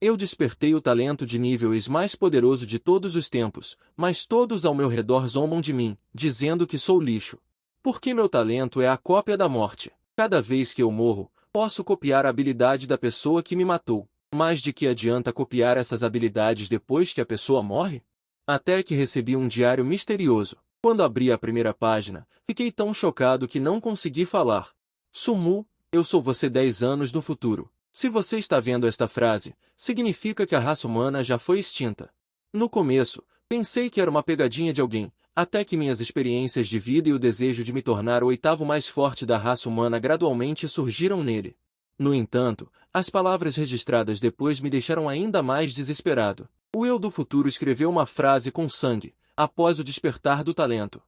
Eu despertei o talento de nível S mais poderoso de todos os tempos, mas todos ao meu redor zombam de mim, dizendo que sou lixo. Porque meu talento é a cópia da morte. Cada vez que eu morro, posso copiar a habilidade da pessoa que me matou. Mas de que adianta copiar essas habilidades depois que a pessoa morre? Até que recebi um diário misterioso. Quando abri a primeira página, fiquei tão chocado que não consegui falar. Sumu, eu sou você 10 anos no futuro. Se você está vendo esta frase, significa que a raça humana já foi extinta. No começo, pensei que era uma pegadinha de alguém, até que minhas experiências de vida e o desejo de me tornar o oitavo mais forte da raça humana gradualmente surgiram nele. No entanto, as palavras registradas depois me deixaram ainda mais desesperado. O eu do futuro escreveu uma frase com sangue, após o despertar do talento.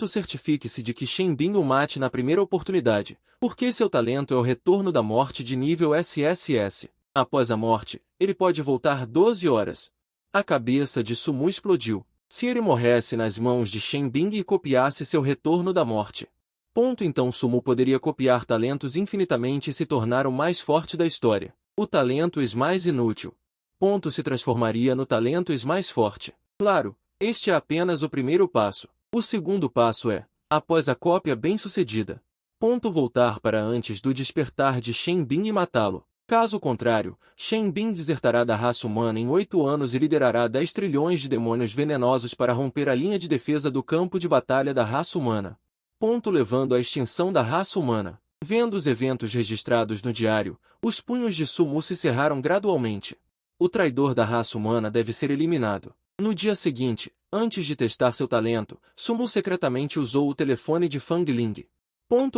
Certifique-se de que Shen Bin o mate na primeira oportunidade, porque seu talento é o retorno da morte de nível SSS. Após a morte, ele pode voltar 12 horas. A cabeça de Sumu explodiu. Se ele morresse nas mãos de Shen Bin e copiasse seu retorno da morte. Então Sumu poderia copiar talentos infinitamente e se tornar o mais forte da história. O talento S mais inútil. Se transformaria no talento S mais forte. Claro, este é apenas o primeiro passo. O segundo passo é, após a cópia bem-sucedida, voltar para antes do despertar de Shen Bin e matá-lo. Caso contrário, Shen Bin desertará da raça humana em 8 anos e liderará 10 trilhões de demônios venenosos para romper a linha de defesa do campo de batalha da raça humana. Levando à extinção da raça humana. Vendo os eventos registrados no diário, os punhos de Sumu se cerraram gradualmente. O traidor da raça humana deve ser eliminado. No dia seguinte, antes de testar seu talento, Sumu secretamente usou o telefone de Fang Ling.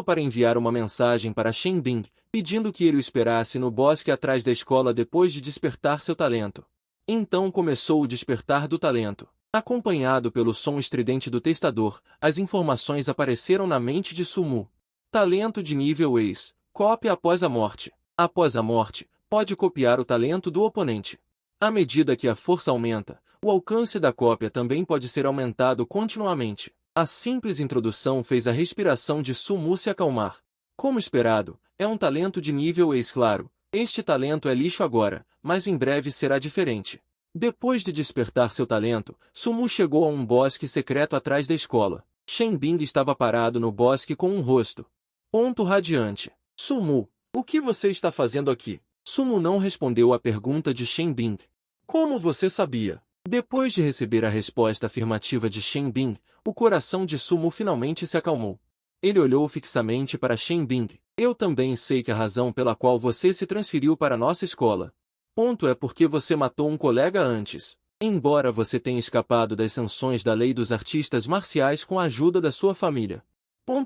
Para enviar uma mensagem para Shen Bin, pedindo que ele o esperasse no bosque atrás da escola depois de despertar seu talento. Então começou o despertar do talento. Acompanhado pelo som estridente do testador, as informações apareceram na mente de Sumu. Talento de nível Ace. Cópia após a morte. Após a morte, pode copiar o talento do oponente. À medida que a força aumenta, o alcance da cópia também pode ser aumentado continuamente. A simples introdução fez a respiração de Sumu se acalmar. Como esperado, é um talento de nível Ace claro. Este talento é lixo agora, mas em breve será diferente. Depois de despertar seu talento, Sumu chegou a um bosque secreto atrás da escola. Shen Bin estava parado no bosque com um rosto radiante. Sumu, o que você está fazendo aqui? Sumu não respondeu à pergunta de Shen Bin. Como você sabia? Depois de receber a resposta afirmativa de Shen Bin, o coração de Sumu finalmente se acalmou. Ele olhou fixamente para Shen Bin. Eu também sei que a razão pela qual você se transferiu para nossa escola. É porque você matou um colega antes. Embora você tenha escapado das sanções da lei dos artistas marciais com a ajuda da sua família.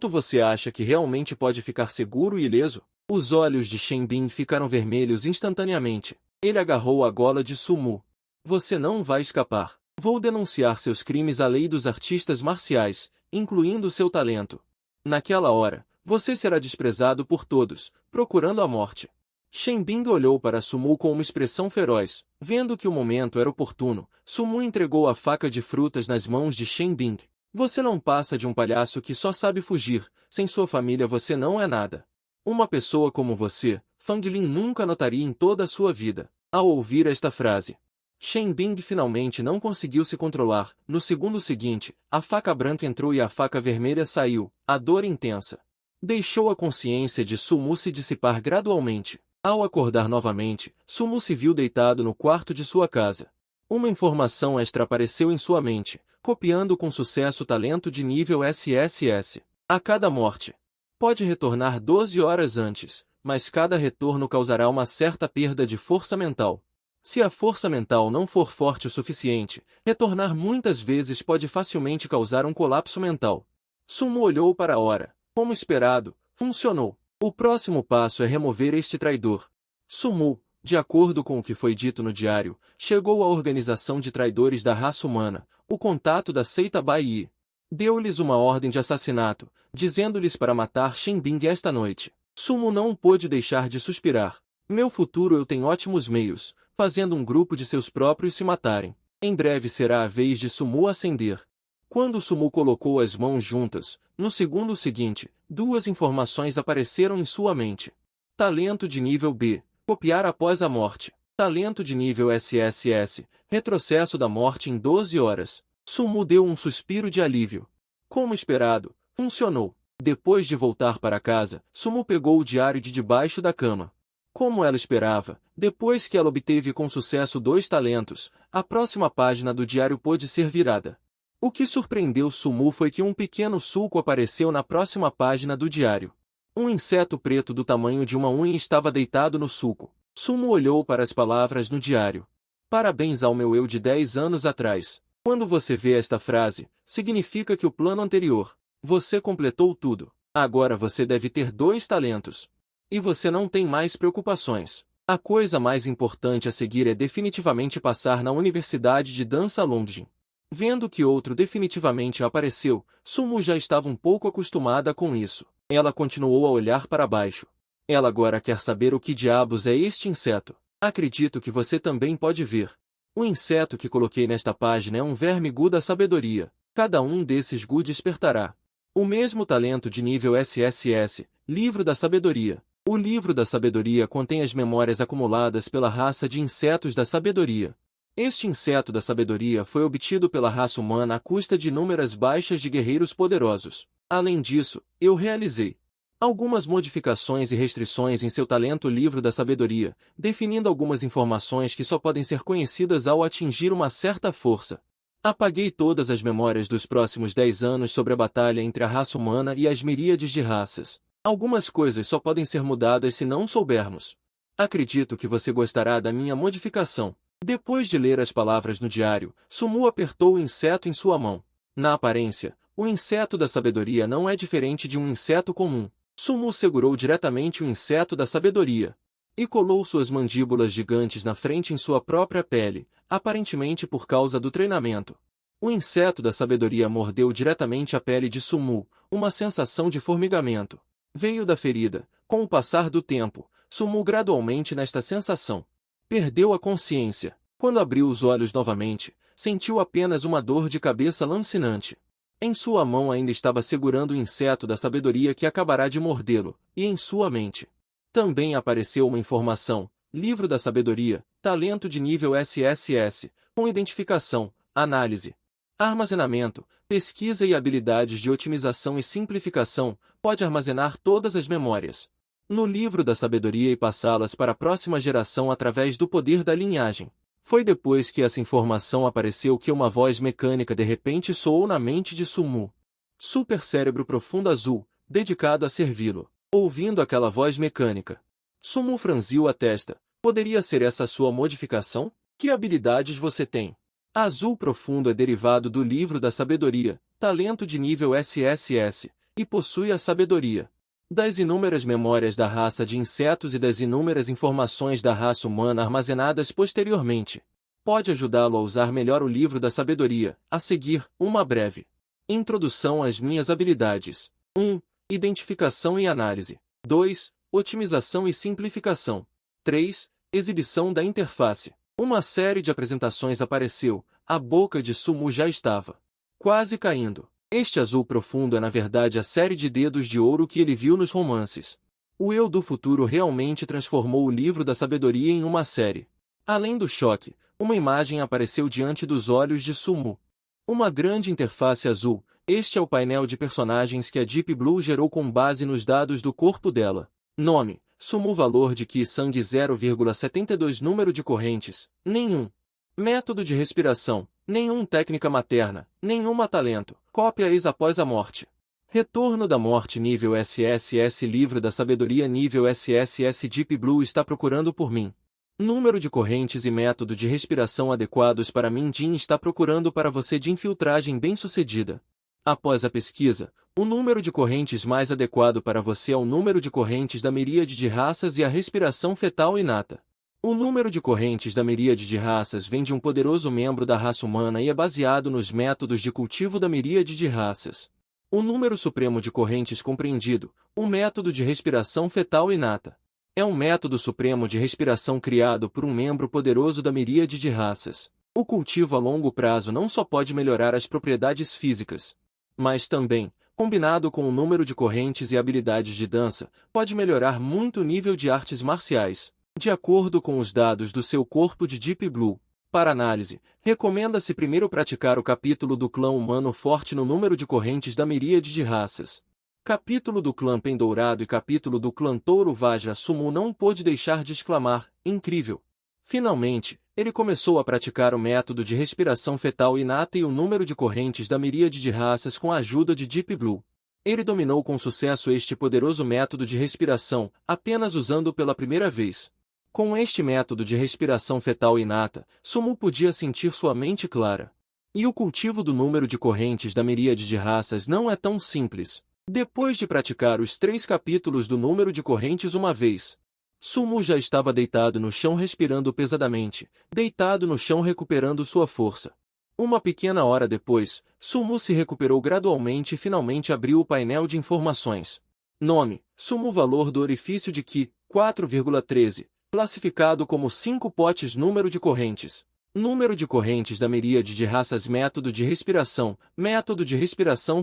Você acha que realmente pode ficar seguro e ileso? Os olhos de Shen Bin ficaram vermelhos instantaneamente. Ele agarrou a gola de Sumu. Você não vai escapar. Vou denunciar seus crimes à lei dos artistas marciais, incluindo seu talento. Naquela hora, você será desprezado por todos, procurando a morte. Shen Bin olhou para Sumu com uma expressão feroz. Vendo que o momento era oportuno, Sumu entregou a faca de frutas nas mãos de Shen Bin. Você não passa de um palhaço que só sabe fugir. Sem sua família você não é nada. Uma pessoa como você, Fang Lin nunca notaria em toda a sua vida. Ao ouvir esta frase, Shen Bin finalmente não conseguiu se controlar. No segundo seguinte, a faca branca entrou e a faca vermelha saiu. A dor intensa deixou a consciência de Sumu se dissipar gradualmente. Ao acordar novamente, Sumu se viu deitado no quarto de sua casa. Uma informação extra apareceu em sua mente, copiando com sucesso o talento de nível SSS. A cada morte, pode retornar 12 horas antes, mas cada retorno causará uma certa perda de força mental. Se a força mental não for forte o suficiente, retornar muitas vezes pode facilmente causar um colapso mental. Sumu olhou para a hora. Como esperado, funcionou. O próximo passo é remover este traidor. Sumu, de acordo com o que foi dito no diário, chegou à organização de traidores da raça humana, o contato da seita Bai Yi. Deu-lhes uma ordem de assassinato, dizendo-lhes para matar Shen Bin esta noite. Sumu não pôde deixar de suspirar. Meu futuro eu tenho ótimos meios, fazendo um grupo de seus próprios se matarem. Em breve será a vez de Sumu ascender. Quando Sumu colocou as mãos juntas, no segundo seguinte, duas informações apareceram em sua mente. Talento de nível B. Copiar após a morte. Talento de nível SSS, retrocesso da morte em 12 horas. Sumu deu um suspiro de alívio. Como esperado, funcionou. Depois de voltar para casa, Sumu pegou o diário de debaixo da cama. Como ela esperava, depois que ela obteve com sucesso 2 talentos, a próxima página do diário pôde ser virada. O que surpreendeu Sumu foi que um pequeno sulco apareceu na próxima página do diário. Um inseto preto do tamanho de uma unha estava deitado no sulco. Sumu olhou para as palavras no diário. Parabéns ao meu eu de 10 anos atrás. Quando você vê esta frase, significa que o plano anterior, você completou tudo. Agora você deve ter 2 talentos. E você não tem mais preocupações. A coisa mais importante a seguir é definitivamente passar na Universidade de Dança Longin. Vendo que outro definitivamente apareceu, Sumu já estava um pouco acostumada com isso. Ela continuou a olhar para baixo. Ela agora quer saber o que diabos é este inseto. Acredito que você também pode ver. O inseto que coloquei nesta página é um verme Gu da sabedoria. Cada um desses Gu despertará o mesmo talento de nível SSS, Livro da Sabedoria. O Livro da Sabedoria contém as memórias acumuladas pela raça de insetos da sabedoria. Este inseto da sabedoria foi obtido pela raça humana à custa de inúmeras baixas de guerreiros poderosos. Além disso, eu realizei algumas modificações e restrições em seu talento Livro da Sabedoria, definindo algumas informações que só podem ser conhecidas ao atingir uma certa força. Apaguei todas as memórias dos próximos 10 anos sobre a batalha entre a raça humana e as miríades de raças. Algumas coisas só podem ser mudadas se não soubermos. Acredito que você gostará da minha modificação. Depois de ler as palavras no diário, Sumu apertou o inseto em sua mão. Na aparência, o inseto da sabedoria não é diferente de um inseto comum. Sumu segurou diretamente o inseto da sabedoria e colou suas mandíbulas gigantes na frente em sua própria pele, aparentemente por causa do treinamento. O inseto da sabedoria mordeu diretamente a pele de Sumu, uma sensação de formigamento veio da ferida. Com o passar do tempo, Sumu gradualmente nesta sensação. Perdeu a consciência. Quando abriu os olhos novamente, sentiu apenas uma dor de cabeça lancinante. Em sua mão ainda estava segurando o inseto da sabedoria que acabará de mordê-lo, e em sua mente também apareceu uma informação, Livro da Sabedoria, talento de nível SSS, com identificação, análise, armazenamento, pesquisa e habilidades de otimização e simplificação, pode armazenar todas as memórias no Livro da Sabedoria e passá-las para a próxima geração através do poder da linhagem. Foi depois que essa informação apareceu que uma voz mecânica de repente soou na mente de Sumu. Super cérebro profundo azul, dedicado a servi-lo. Ouvindo aquela voz mecânica, Sumu franziu a testa. Poderia ser essa sua modificação? Que habilidades você tem? Azul profundo é derivado do Livro da Sabedoria, talento de nível SSS, e possui a sabedoria das inúmeras memórias da raça de insetos e das inúmeras informações da raça humana armazenadas posteriormente. Pode ajudá-lo a usar melhor o Livro da Sabedoria. A seguir, uma breve introdução às minhas habilidades. 1. Identificação e análise. 2. Otimização e simplificação. 3. Exibição da interface. Uma série de apresentações apareceu. A boca de Sumu já estava quase caindo. Este azul profundo é na verdade a série de dedos de ouro que ele viu nos romances. O eu do futuro realmente transformou o Livro da Sabedoria em uma série. Além do choque, uma imagem apareceu diante dos olhos de Sumu. Uma grande interface azul. Este é o painel de personagens que a Deep Blue gerou com base nos dados do corpo dela. Nome: Sumu. Valor de Ki Sang 0,72. Número de correntes: nenhum. Método de respiração: nenhum. Técnica materna: nenhuma. Talento: cópia ex após a morte. Retorno da morte nível SSS. Livro da Sabedoria nível SSS. Deep Blue está procurando por mim. Número de correntes e método de respiração adequados para mim. Jin está procurando para você. De infiltragem bem-sucedida. Após a pesquisa, o número de correntes mais adequado para você é o número de correntes da miríade de raças e a respiração fetal inata. O número de correntes da miríade de raças vem de um poderoso membro da raça humana e é baseado nos métodos de cultivo da miríade de raças. O número supremo de correntes compreendido, o método de respiração fetal inata. É um método supremo de respiração criado por um membro poderoso da miríade de raças. O cultivo a longo prazo não só pode melhorar as propriedades físicas, mas também, combinado com o número de correntes e habilidades de dança, pode melhorar muito o nível de artes marciais. De acordo com os dados do seu corpo de Deep Blue, para análise, recomenda-se primeiro praticar o capítulo do clã humano forte no número de correntes da miríade de raças. Capítulo do clã Pendourado e capítulo do clã Touro Vajra Sumu não pôde deixar de exclamar, incrível! Finalmente, ele começou a praticar o método de respiração fetal inata e o número de correntes da miríade de raças com a ajuda de Deep Blue. Ele dominou com sucesso este poderoso método de respiração, apenas usando pela primeira vez. Com este método de respiração fetal inata, Sumu podia sentir sua mente clara. E o cultivo do número de correntes da miríade de raças não é tão simples. Depois de praticar os 3 capítulos do número de correntes uma vez, Sumu já estava deitado no chão respirando pesadamente, deitado no chão recuperando sua força. Uma pequena hora depois, Sumu se recuperou gradualmente e finalmente abriu o painel de informações. Nome, Sumu valor do orifício de Ki, 4,13, classificado como 5 potes número de correntes. Número de correntes da miríade de raças método de respiração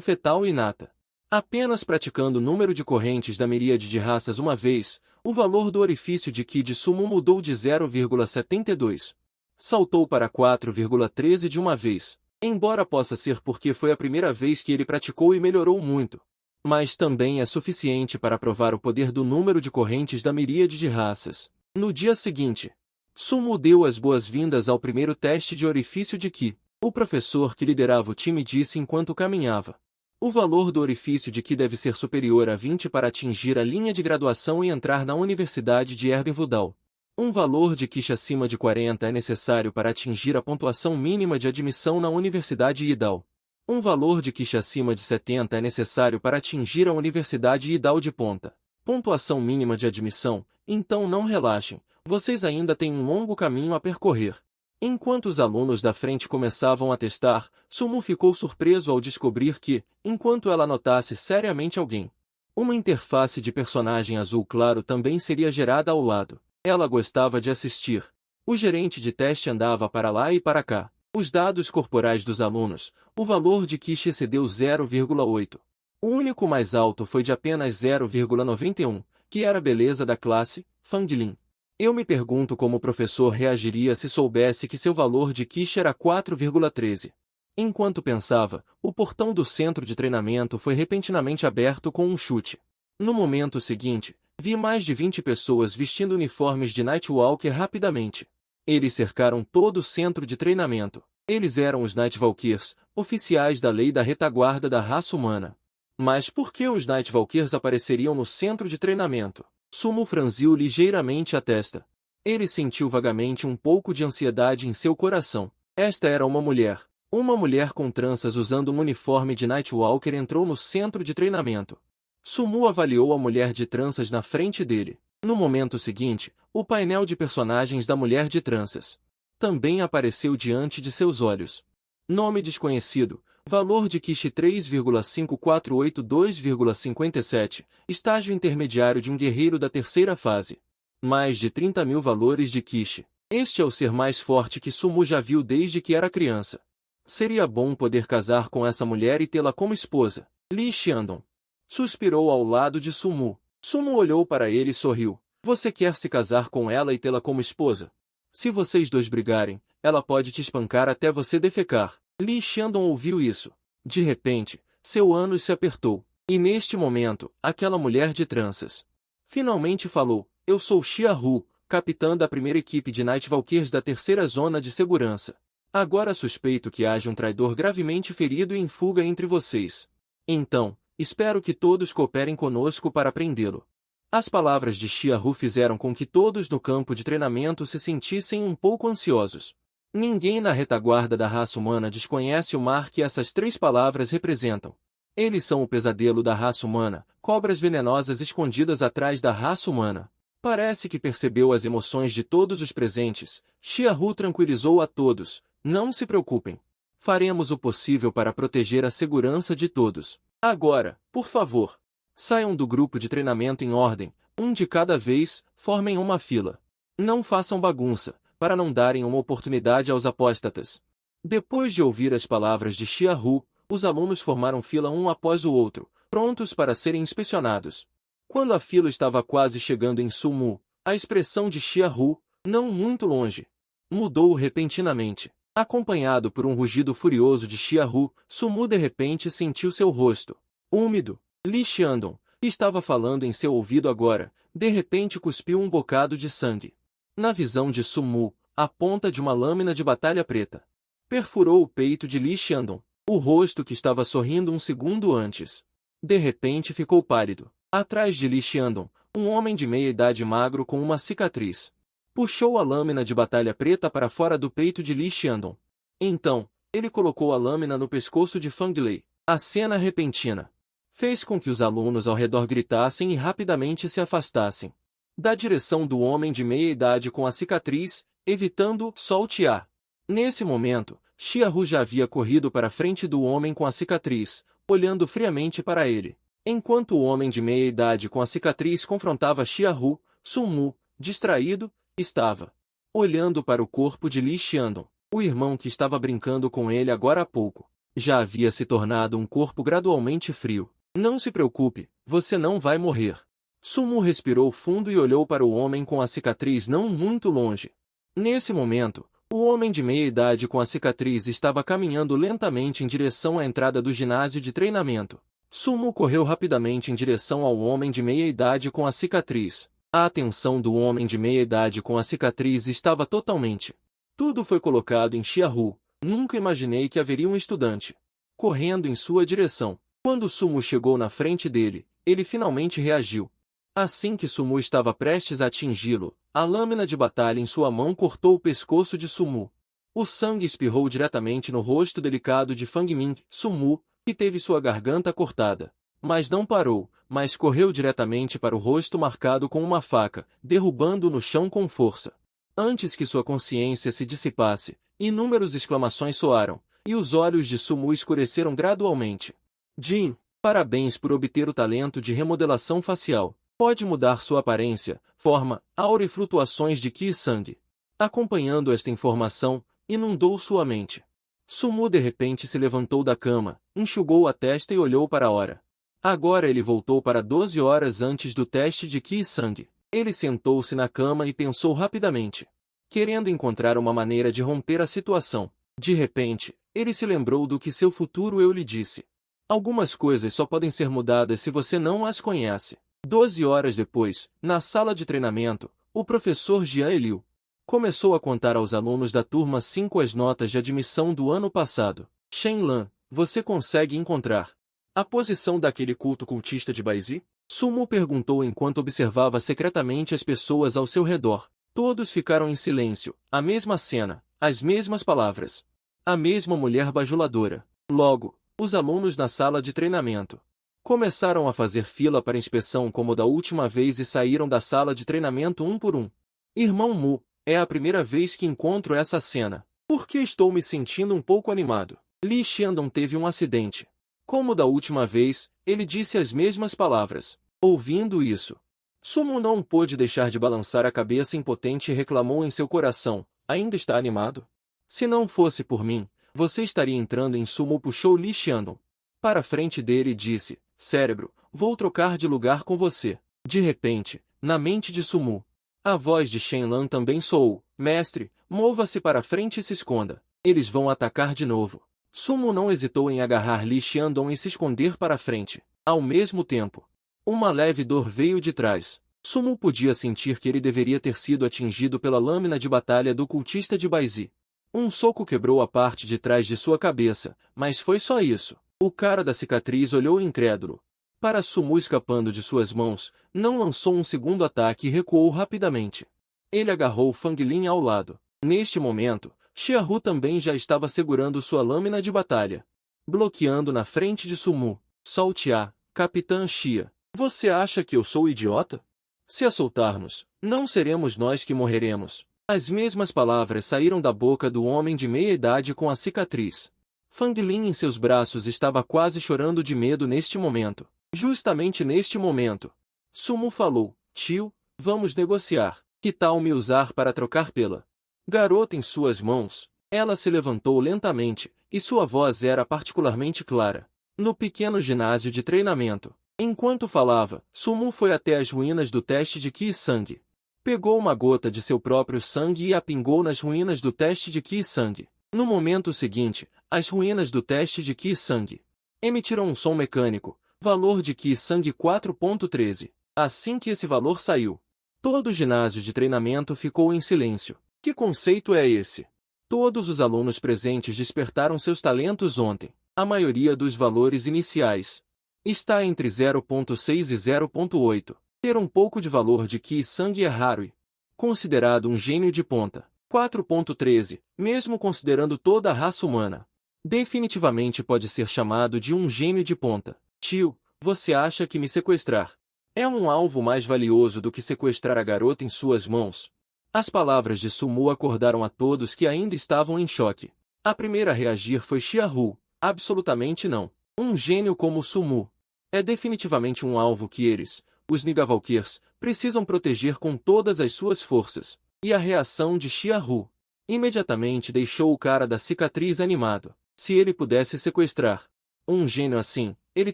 fetal inata. Apenas praticando o número de correntes da miríade de raças uma vez, o valor do orifício de Ki de Sumu mudou de 0,72. Saltou para 4,13 de uma vez, embora possa ser porque foi a primeira vez que ele praticou e melhorou muito. Mas também é suficiente para provar o poder do número de correntes da miríade de raças. No dia seguinte, Sumu deu as boas-vindas ao primeiro teste de orifício de Ki. O professor que liderava o time disse enquanto caminhava. O valor do orifício de Ki deve ser superior a 20 para atingir a linha de graduação e entrar na Universidade de Erbenvudal. Um valor de Ki acima de 40 é necessário para atingir a pontuação mínima de admissão na Universidade Idal. Um valor de Ki acima de 70 é necessário para atingir a Universidade Idal de Ponta. Pontuação mínima de admissão, então não relaxem, vocês ainda têm um longo caminho a percorrer. Enquanto os alunos da frente começavam a testar, Sumu ficou surpreso ao descobrir que, enquanto ela notasse seriamente alguém, uma interface de personagem azul claro também seria gerada ao lado. Ela gostava de assistir. O gerente de teste andava para lá e para cá. Os dados corporais dos alunos, o valor de Ki excedeu 0,8. O único mais alto foi de apenas 0,91, que era a beleza da classe, Fanglin. Eu me pergunto como o professor reagiria se soubesse que seu valor de Ki era 4,13. Enquanto pensava, o portão do centro de treinamento foi repentinamente aberto com um chute. No momento seguinte, vi mais de 20 pessoas vestindo uniformes de Nightwalker rapidamente. Eles cercaram todo o centro de treinamento. Eles eram os Nightwalkers, oficiais da lei da retaguarda da raça humana. Mas por que os Nightwalkers apareceriam no centro de treinamento? Sumu franziu ligeiramente a testa. Ele sentiu vagamente um pouco de ansiedade em seu coração. Esta era uma mulher. Uma mulher com tranças usando um uniforme de Nightwalker entrou no centro de treinamento. Sumu avaliou a mulher de tranças na frente dele. No momento seguinte, o painel de personagens da mulher de tranças também apareceu diante de seus olhos. Nome desconhecido. Valor de Ki 3,5482,57, estágio intermediário de um guerreiro da terceira fase. Mais de 30 mil valores de Ki. Este é o ser mais forte que Sumu já viu desde que era criança. Seria bom poder casar com essa mulher e tê-la como esposa. Li Xiandong suspirou ao lado de Sumu. Sumu olhou para ele e sorriu. Você quer se casar com ela e tê-la como esposa? Se vocês dois brigarem, ela pode te espancar até você defecar. Li Xiandong ouviu isso. De repente, seu ânus se apertou. E neste momento, aquela mulher de tranças finalmente falou. Eu sou Xia Hu, capitã da primeira equipe de Nightwalkers da terceira zona de segurança. Agora suspeito que haja um traidor gravemente ferido e em fuga entre vocês. Então, espero que todos cooperem conosco para prendê-lo. As palavras de Xia Hu fizeram com que todos no campo de treinamento se sentissem um pouco ansiosos. Ninguém na retaguarda da raça humana desconhece o mar que essas 3 palavras representam. Eles são o pesadelo da raça humana, cobras venenosas escondidas atrás da raça humana. Parece que percebeu as emoções de todos os presentes. Xia Hu tranquilizou a todos. Não se preocupem. Faremos o possível para proteger a segurança de todos. Agora, por favor, saiam do grupo de treinamento em ordem, um de cada vez, formem uma fila. Não façam bagunça, para não darem uma oportunidade aos apóstatas. Depois de ouvir as palavras de Xia Hu, os alunos formaram fila um após o outro, prontos para serem inspecionados. Quando a fila estava quase chegando em Sumu, A expressão de Xiaohu, não muito longe, mudou repentinamente. Acompanhado por um rugido furioso de Xiaohu, Sumu de repente sentiu seu rosto úmido. Li Xiandong, que estava falando em seu ouvido agora, de repente cuspiu um bocado de sangue. Na visão de Sumu, a ponta de uma lâmina de batalha preta perfurou o peito de Li Xiandong. O rosto que estava sorrindo um segundo antes, de repente ficou pálido. Atrás de Li Xiandong, um homem de meia-idade magro com uma cicatriz puxou a lâmina de batalha preta para fora do peito de Li Xiandong. Então, ele colocou a lâmina no pescoço de Fang Lei. A cena repentina fez com que os alunos ao redor gritassem e rapidamente se afastassem da direção do homem de meia-idade com a cicatriz, evitando saltear. Nesse momento, Xiaohu já havia corrido para a frente do homem com a cicatriz, olhando friamente para ele. Enquanto o homem de meia-idade com a cicatriz confrontava Xiaohu, Sumu, distraído, estava olhando para o corpo de Li Xiandong. O irmão que estava brincando com ele agora há pouco já havia se tornado um corpo gradualmente frio. Não se preocupe, você não vai morrer. Sumu respirou fundo e olhou para o homem com a cicatriz não muito longe. Nesse momento, o homem de meia-idade com a cicatriz estava caminhando lentamente em direção à entrada do ginásio de treinamento. Sumu correu rapidamente em direção ao homem de meia-idade com a cicatriz. A atenção do homem de meia-idade com a cicatriz estava totalmente. Tudo foi colocado em Xiaohu. Nunca imaginei que haveria um estudante correndo em sua direção. Quando Sumu chegou na frente dele, ele finalmente reagiu. Assim que Sumu estava prestes a atingi-lo, a lâmina de batalha em sua mão cortou o pescoço de Sumu. O sangue espirrou diretamente no rosto delicado de Fang Ming. Sumu, que teve sua garganta cortada, mas não parou, mas correu diretamente para o rosto marcado com uma faca, derrubando-o no chão com força. Antes que sua consciência se dissipasse, inúmeras exclamações soaram, e os olhos de Sumu escureceram gradualmente. Jin, parabéns por obter o talento de remodelação facial. Pode mudar sua aparência, forma, aura e flutuações de Qi e sangue. Acompanhando esta informação, inundou sua mente. Sumu de repente se levantou da cama, enxugou a testa e olhou para a hora. Agora ele voltou para 12 horas antes do teste de Qi e sangue. Ele sentou-se na cama e pensou rapidamente, querendo encontrar uma maneira de romper a situação. De repente, ele se lembrou do que seu futuro eu lhe disse. Algumas coisas só podem ser mudadas se você não as conhece. 12 horas depois, na sala de treinamento, o professor Jian Eliu começou a contar aos alunos da turma 5 as notas de admissão do ano passado. Shen Lan, você consegue encontrar a posição daquele culto cultista de Baizi? Sumu perguntou enquanto observava secretamente as pessoas ao seu redor. Todos ficaram em silêncio. A mesma cena, as mesmas palavras. A mesma mulher bajuladora. Logo, os alunos na sala de treinamento começaram a fazer fila para inspeção como da última vez e saíram da sala de treinamento um por um. Irmão Mu, é a primeira vez que encontro essa cena. Por que estou me sentindo um pouco animado? Li Xiandong teve um acidente. Como da última vez, ele disse as mesmas palavras. Ouvindo isso, Sumu não pôde deixar de balançar a cabeça impotente e reclamou em seu coração. Ainda está animado? Se não fosse por mim, você estaria entrando em Sumu. Puxou Li Xiandong para a frente dele e disse, cérebro, vou trocar de lugar com você. De repente, na mente de Sumu, a voz de Shen Lan também soou. Mestre, mova-se para frente e se esconda. Eles vão atacar de novo. Sumu não hesitou em agarrar Li Xiandong e se esconder para a frente. Ao mesmo tempo, uma leve dor veio de trás. Sumu podia sentir que ele deveria ter sido atingido pela lâmina de batalha do cultista de Baizi. Um soco quebrou a parte de trás de sua cabeça, mas foi só isso. O cara da cicatriz olhou incrédulo para Sumu escapando de suas mãos, não lançou um segundo ataque e recuou rapidamente. Ele agarrou Fang Lin ao lado. Neste momento, Xiaohu também já estava segurando sua lâmina de batalha, bloqueando na frente de Sumu. Saltear, Capitã Xia. Você acha que eu sou idiota? Se a soltarmos, não seremos nós que morreremos. As mesmas palavras saíram da boca do homem de meia-idade com a cicatriz. Fang Lin em seus braços estava quase chorando de medo neste momento. Justamente neste momento, Sumu falou, tio, vamos negociar. Que tal me usar para trocar pela garota em suas mãos? Ela se levantou lentamente, e sua voz era particularmente clara. No pequeno ginásio de treinamento. Enquanto falava, Sumu foi até as ruínas do teste de Qi e sangue. Pegou uma gota de seu próprio sangue e a pingou nas ruínas do teste de Qi Sangue. No momento seguinte, as ruínas do teste de Qi Sangue emitiram um som mecânico, valor de Qi Sangue 4.13. Assim que esse valor saiu, todo o ginásio de treinamento ficou em silêncio. Que conceito é esse? Todos os alunos presentes despertaram seus talentos ontem. A maioria dos valores iniciais está entre 0.6 e 0.8. Ter um pouco de valor de Qi Sangue é raro e considerado um gênio de ponta. 4.13, mesmo considerando toda a raça humana, definitivamente pode ser chamado de um gênio de ponta. Tio, você acha que me sequestrar é um alvo mais valioso do que sequestrar a garota em suas mãos? As palavras de Sumu acordaram a todos que ainda estavam em choque. A primeira a reagir foi Xiaohu. Absolutamente não. Um gênio como Sumu é definitivamente um alvo que eles, os Nigavalkyrs, precisam proteger com todas as suas forças. E a reação de Xiaohu imediatamente deixou o cara da cicatriz animado. Se ele pudesse sequestrar um gênio assim, ele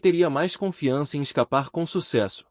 teria mais confiança em escapar com sucesso.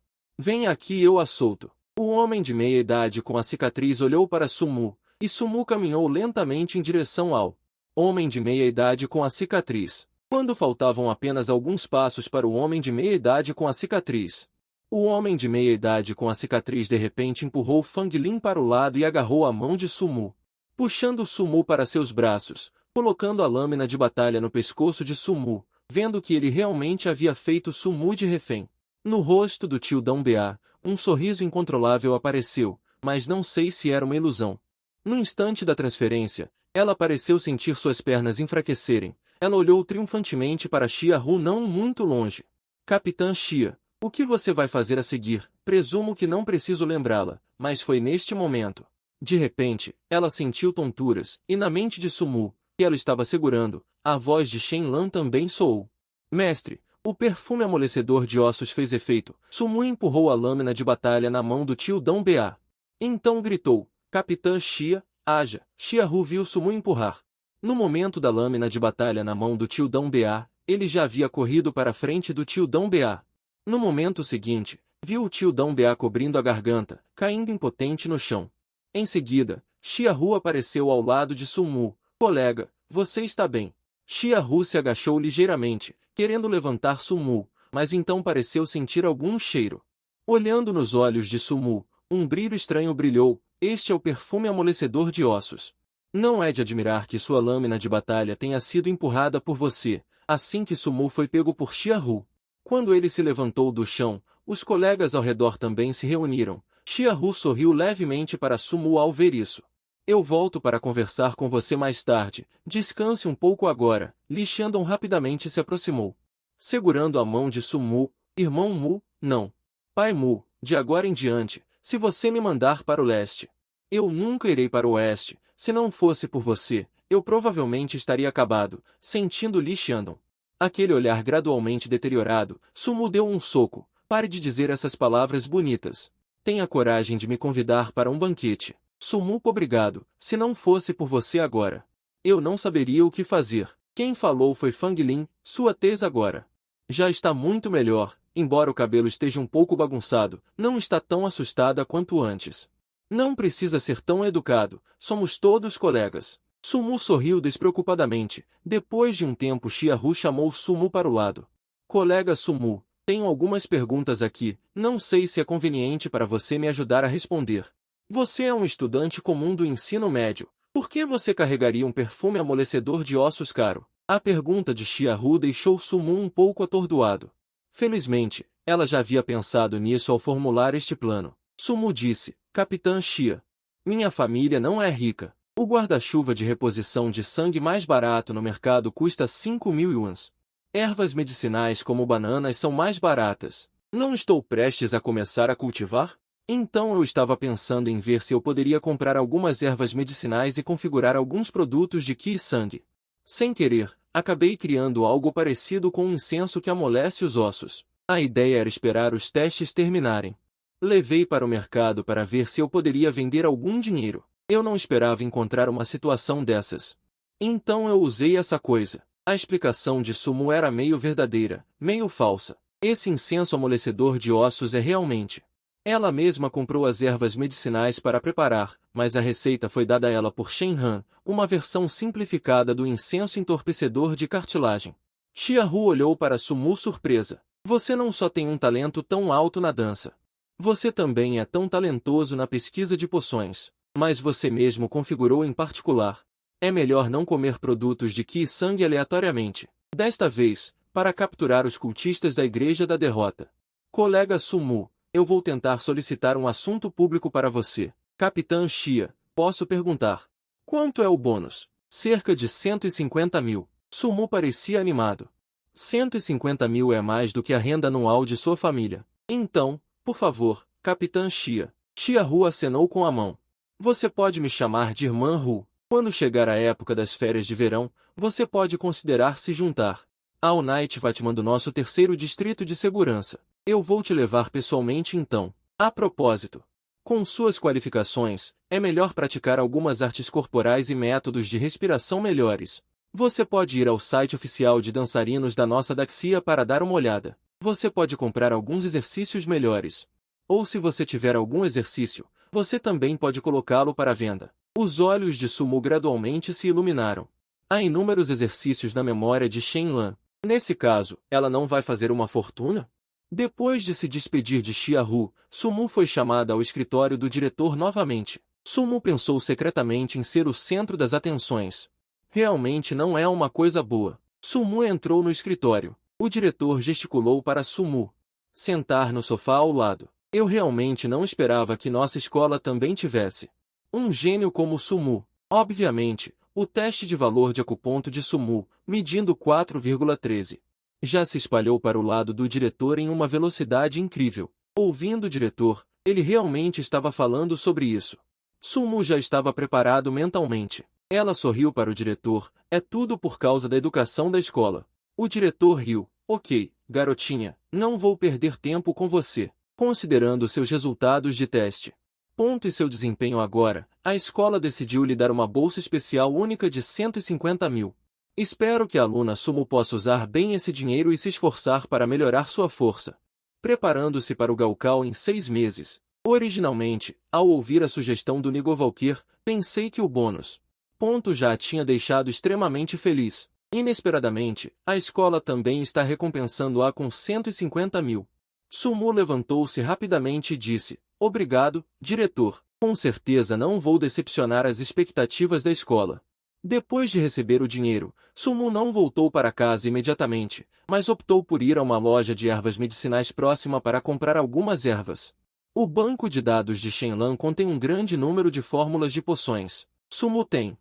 Venha aqui, eu a solto. O homem de meia idade com a cicatriz olhou para Sumu, e Sumu caminhou lentamente em direção ao homem de meia idade com a cicatriz. Quando faltavam apenas alguns passos para o homem de meia idade com a cicatriz, o homem de meia idade com a cicatriz de repente empurrou Fang Lin para o lado e agarrou a mão de Sumu, puxando Sumu para seus braços, colocando a lâmina de batalha no pescoço de Sumu, vendo que ele realmente havia feito Sumu de refém. No rosto do tio Dão Bea, um sorriso incontrolável apareceu, mas não sei se era uma ilusão. No instante da transferência, ela pareceu sentir suas pernas enfraquecerem. Ela olhou triunfantemente para Xiaohu não muito longe. Capitã Xia, o que você vai fazer a seguir? Presumo que não preciso lembrá-la, mas foi neste momento. De repente, ela sentiu tonturas, e na mente de Sumu, que ela estava segurando, a voz de Shen Lan também soou. Mestre, o perfume amolecedor de ossos fez efeito. Sumu empurrou a lâmina de batalha na mão do tio Dão Bea. Então gritou, Capitã Xia, haja. Xiaohu viu Sumu empurrar. No momento da lâmina de batalha na mão do tio Dão Bea, ele já havia corrido para a frente do tio Dão Bea. No momento seguinte, viu o tio Dão Bea cobrindo a garganta, caindo impotente no chão. Em seguida, Xiaohu apareceu ao lado de Sumu. Colega, você está bem? Xiaohu se agachou ligeiramente, querendo levantar Sumu, mas então pareceu sentir algum cheiro. Olhando nos olhos de Sumu, um brilho estranho brilhou. Este é o perfume amolecedor de ossos. Não é de admirar que sua lâmina de batalha tenha sido empurrada por você, assim que Sumu foi pego por Xiaohu. Quando ele se levantou do chão, os colegas ao redor também se reuniram. Xiaohu sorriu levemente para Sumu ao ver isso. Eu volto para conversar com você mais tarde. Descanse um pouco agora. Li Xiandong rapidamente se aproximou. Segurando a mão de Sumu, irmão Mu, não. Pai Mu, de agora em diante, se você me mandar para o leste, eu nunca irei para o oeste. Se não fosse por você, eu provavelmente estaria acabado, sentindo Li Xiandong. Aquele olhar gradualmente deteriorado, Sumu deu um soco. Pare de dizer essas palavras bonitas. Tenha coragem de me convidar para um banquete. Sumu, obrigado. Se não fosse por você agora, eu não saberia o que fazer. Quem falou foi Fang Lin, sua tez agora já está muito melhor, embora o cabelo esteja um pouco bagunçado, não está tão assustada quanto antes. Não precisa ser tão educado, somos todos colegas. Sumu sorriu despreocupadamente. Depois de um tempo, Xiaohu chamou Sumu para o lado. Colega Sumu, tenho algumas perguntas aqui, não sei se é conveniente para você me ajudar a responder. Você é um estudante comum do ensino médio. Por que você carregaria um perfume amolecedor de ossos caro? A pergunta de Xiaohu deixou Sumu um pouco atordoado. Felizmente, ela já havia pensado nisso ao formular este plano. Sumu disse, Capitã Xia, minha família não é rica. O guarda-chuva de reposição de sangue mais barato no mercado custa 5.000 yuans. Ervas medicinais como bananas são mais baratas. Não estou prestes a começar a cultivar? Então eu estava pensando em ver se eu poderia comprar algumas ervas medicinais e configurar alguns produtos de Qi Sangue. Sem querer, acabei criando algo parecido com um incenso que amolece os ossos. A ideia era esperar os testes terminarem. Levei para o mercado para ver se eu poderia vender algum dinheiro. Eu não esperava encontrar uma situação dessas. Então eu usei essa coisa. A explicação de Sumu era meio verdadeira, meio falsa. Esse incenso amolecedor de ossos é realmente Ela mesma comprou as ervas medicinais para preparar, mas a receita foi dada a ela por Shen Han, uma versão simplificada do incenso entorpecedor de cartilagem. Xiaohu olhou para Sumu surpresa. Você não só tem um talento tão alto na dança. Você também é tão talentoso na pesquisa de poções. Mas você mesmo configurou em particular. É melhor não comer produtos de Qi e sangue aleatoriamente. Desta vez, para capturar os cultistas da Igreja da Derrota. Colega Sumu, eu vou tentar solicitar um assunto público para você. Capitã Xia, posso perguntar. Quanto é o bônus? Cerca de 150 mil. Sumu parecia animado. 150 mil é mais do que a renda anual de sua família. Então, por favor, Capitã Xia. Xiaohu acenou com a mão. Você pode me chamar de Irmã Hu. Quando chegar a época das férias de verão, você pode considerar se juntar ao Night Vatman do nosso terceiro distrito de segurança. Eu vou te levar pessoalmente então. A propósito, com suas qualificações, é melhor praticar algumas artes corporais e métodos de respiração melhores. Você pode ir ao site oficial de dançarinos da nossa Daxia para dar uma olhada. Você pode comprar alguns exercícios melhores. Ou se você tiver algum exercício, você também pode colocá-lo para venda. Os olhos de Sumu gradualmente se iluminaram. Há inúmeros exercícios na memória de Shen Lan. Nesse caso, ela não vai fazer uma fortuna? Depois de se despedir de Xiaohu, Sumu foi chamada ao escritório do diretor novamente. Sumu pensou secretamente em ser o centro das atenções. Realmente não é uma coisa boa. Sumu entrou no escritório. O diretor gesticulou para Sumu sentar no sofá ao lado. Eu realmente não esperava que nossa escola também tivesse um gênio como Sumu. Obviamente, o teste de valor de acuponto de Sumu, medindo 4,13. Já se espalhou para o lado do diretor em uma velocidade incrível. Ouvindo o diretor, ele realmente estava falando sobre isso. Sumu já estava preparado mentalmente. Ela sorriu para o diretor, é tudo por causa da educação da escola. O diretor riu. Ok, garotinha, não vou perder tempo com você. Considerando seus resultados de teste, ponto e seu desempenho agora, a escola decidiu lhe dar uma bolsa especial única de 150 mil. Espero que a aluna Sumu possa usar bem esse dinheiro e se esforçar para melhorar sua força, preparando-se para o Gaokao em 6 meses. Originalmente, ao ouvir a sugestão do Nigovalkyr, pensei que o bônus ponto já a tinha deixado extremamente feliz. Inesperadamente, a escola também está recompensando-a com 150 mil. Sumu levantou-se rapidamente e disse, obrigado, diretor. Com certeza não vou decepcionar as expectativas da escola. Depois de receber o dinheiro, Sumu não voltou para casa imediatamente, mas optou por ir a uma loja de ervas medicinais próxima para comprar algumas ervas. O banco de dados de Shenlan contém um grande número de fórmulas de poções. Sumu tem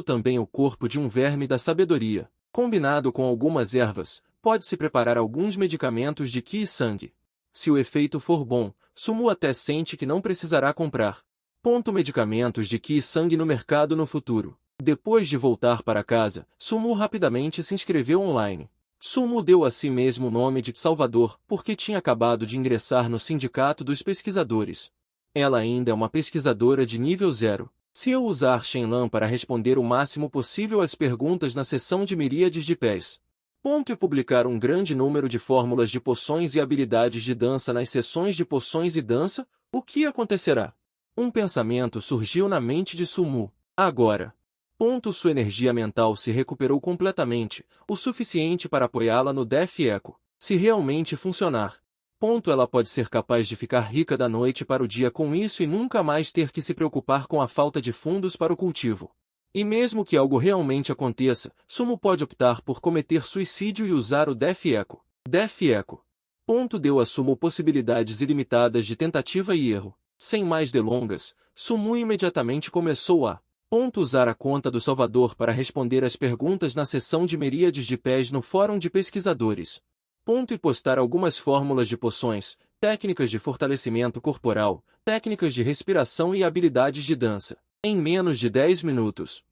também o corpo de um verme da sabedoria. Combinado com algumas ervas, pode-se preparar alguns medicamentos de Qi e sangue. Se o efeito for bom, Sumu até sente que não precisará comprar medicamentos de Qi e sangue no mercado no futuro. Depois de voltar para casa, Sumu rapidamente se inscreveu online. Sumu deu a si mesmo o nome de Salvador porque tinha acabado de ingressar no sindicato dos pesquisadores. Ela ainda é uma pesquisadora de nível 0. Se eu usar Shenlan para responder o máximo possível às perguntas na sessão de miríades de pés, e publicar um grande número de fórmulas de poções e habilidades de dança nas sessões de poções e dança, o que acontecerá? Um pensamento surgiu na mente de Sumu. Agora. Sua energia mental se recuperou completamente, o suficiente para apoiá-la no Def Echo. Se realmente funcionar, ela pode ser capaz de ficar rica da noite para o dia com isso e nunca mais ter que se preocupar com a falta de fundos para o cultivo. E mesmo que algo realmente aconteça, Sumu pode optar por cometer suicídio e usar o Def Echo. Def Echo. Deu a Sumu possibilidades ilimitadas de tentativa e erro. Sem mais delongas, Sumu imediatamente começou a usar a conta do Salvador para responder às perguntas na sessão de miríades de pés no fórum de pesquisadores. E postar algumas fórmulas de poções, técnicas de fortalecimento corporal, técnicas de respiração e habilidades de dança. Em menos de 10 minutos.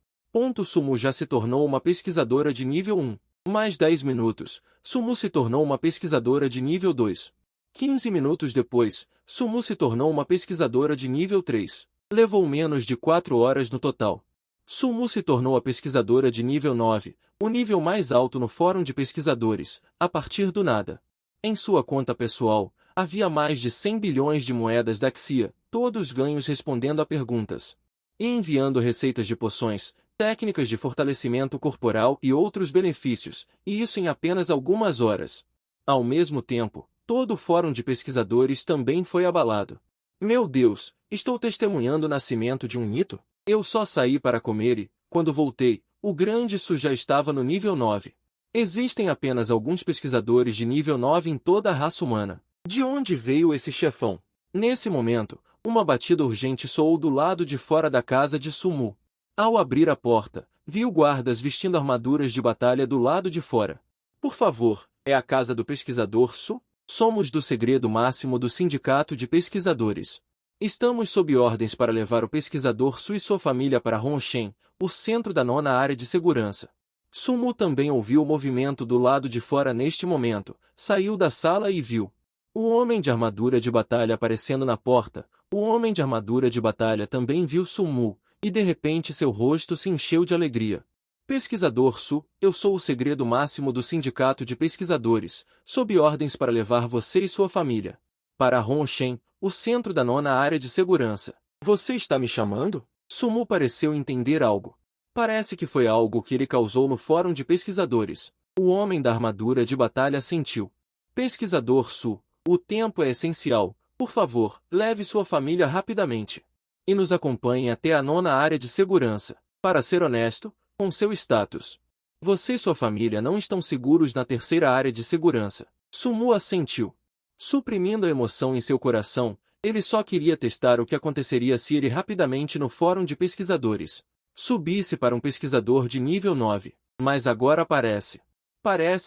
Sumu já se tornou uma pesquisadora de nível 1. Mais 10 minutos, Sumu se tornou uma pesquisadora de nível 2. 15 minutos depois, Sumu se tornou uma pesquisadora de nível 3. Levou menos de 4 horas no total. Sumu se tornou a pesquisadora de nível 9, o nível mais alto no fórum de pesquisadores, a partir do nada. Em sua conta pessoal, Havia mais de 100 bilhões de moedas da Xia, todos ganhos respondendo a perguntas e enviando receitas de poções, técnicas de fortalecimento corporal e outros benefícios, e isso em apenas algumas horas. Ao mesmo tempo, todo o fórum de pesquisadores também foi abalado. Meu Deus, estou testemunhando o nascimento de um mito? Eu só saí para comer e, quando voltei, o grande Su já estava no nível 9. Existem apenas alguns pesquisadores de nível 9 em toda a raça humana. De onde veio esse chefão? Nesse momento, uma batida urgente soou do lado de fora da casa de Sumu. Ao abrir a porta, viu guardas vestindo armaduras de batalha do lado de fora. Por favor, é a casa do pesquisador Su? Somos do segredo máximo do Sindicato de Pesquisadores. Estamos sob ordens para levar o pesquisador Su e sua família para Honshen, o centro da 9ª área de segurança. Sumu também ouviu o movimento do lado de fora neste momento, saiu da sala e viu o homem de armadura de batalha aparecendo na porta. O homem de armadura de batalha também viu Sumu, e de repente seu rosto se encheu de alegria. Pesquisador Su, eu sou o segredo máximo do Sindicato de Pesquisadores, sob ordens para levar você e sua família para Honshen, o centro da 9ª área de segurança. Você está me chamando? Sumu pareceu entender algo. Parece que foi algo que ele causou no fórum de pesquisadores. O homem da armadura de batalha sentiu. Pesquisador Su, o tempo é essencial. Por favor, leve sua família rapidamente e nos acompanhe até a 9ª área de segurança. Para ser honesto, com seu status, você e sua família não estão seguros na 3ª área de segurança. Sumu assentiu. Suprimindo a emoção em seu coração, ele só queria testar o que aconteceria se ele rapidamente no fórum de pesquisadores subisse para um pesquisador de nível 9. Mas agora parece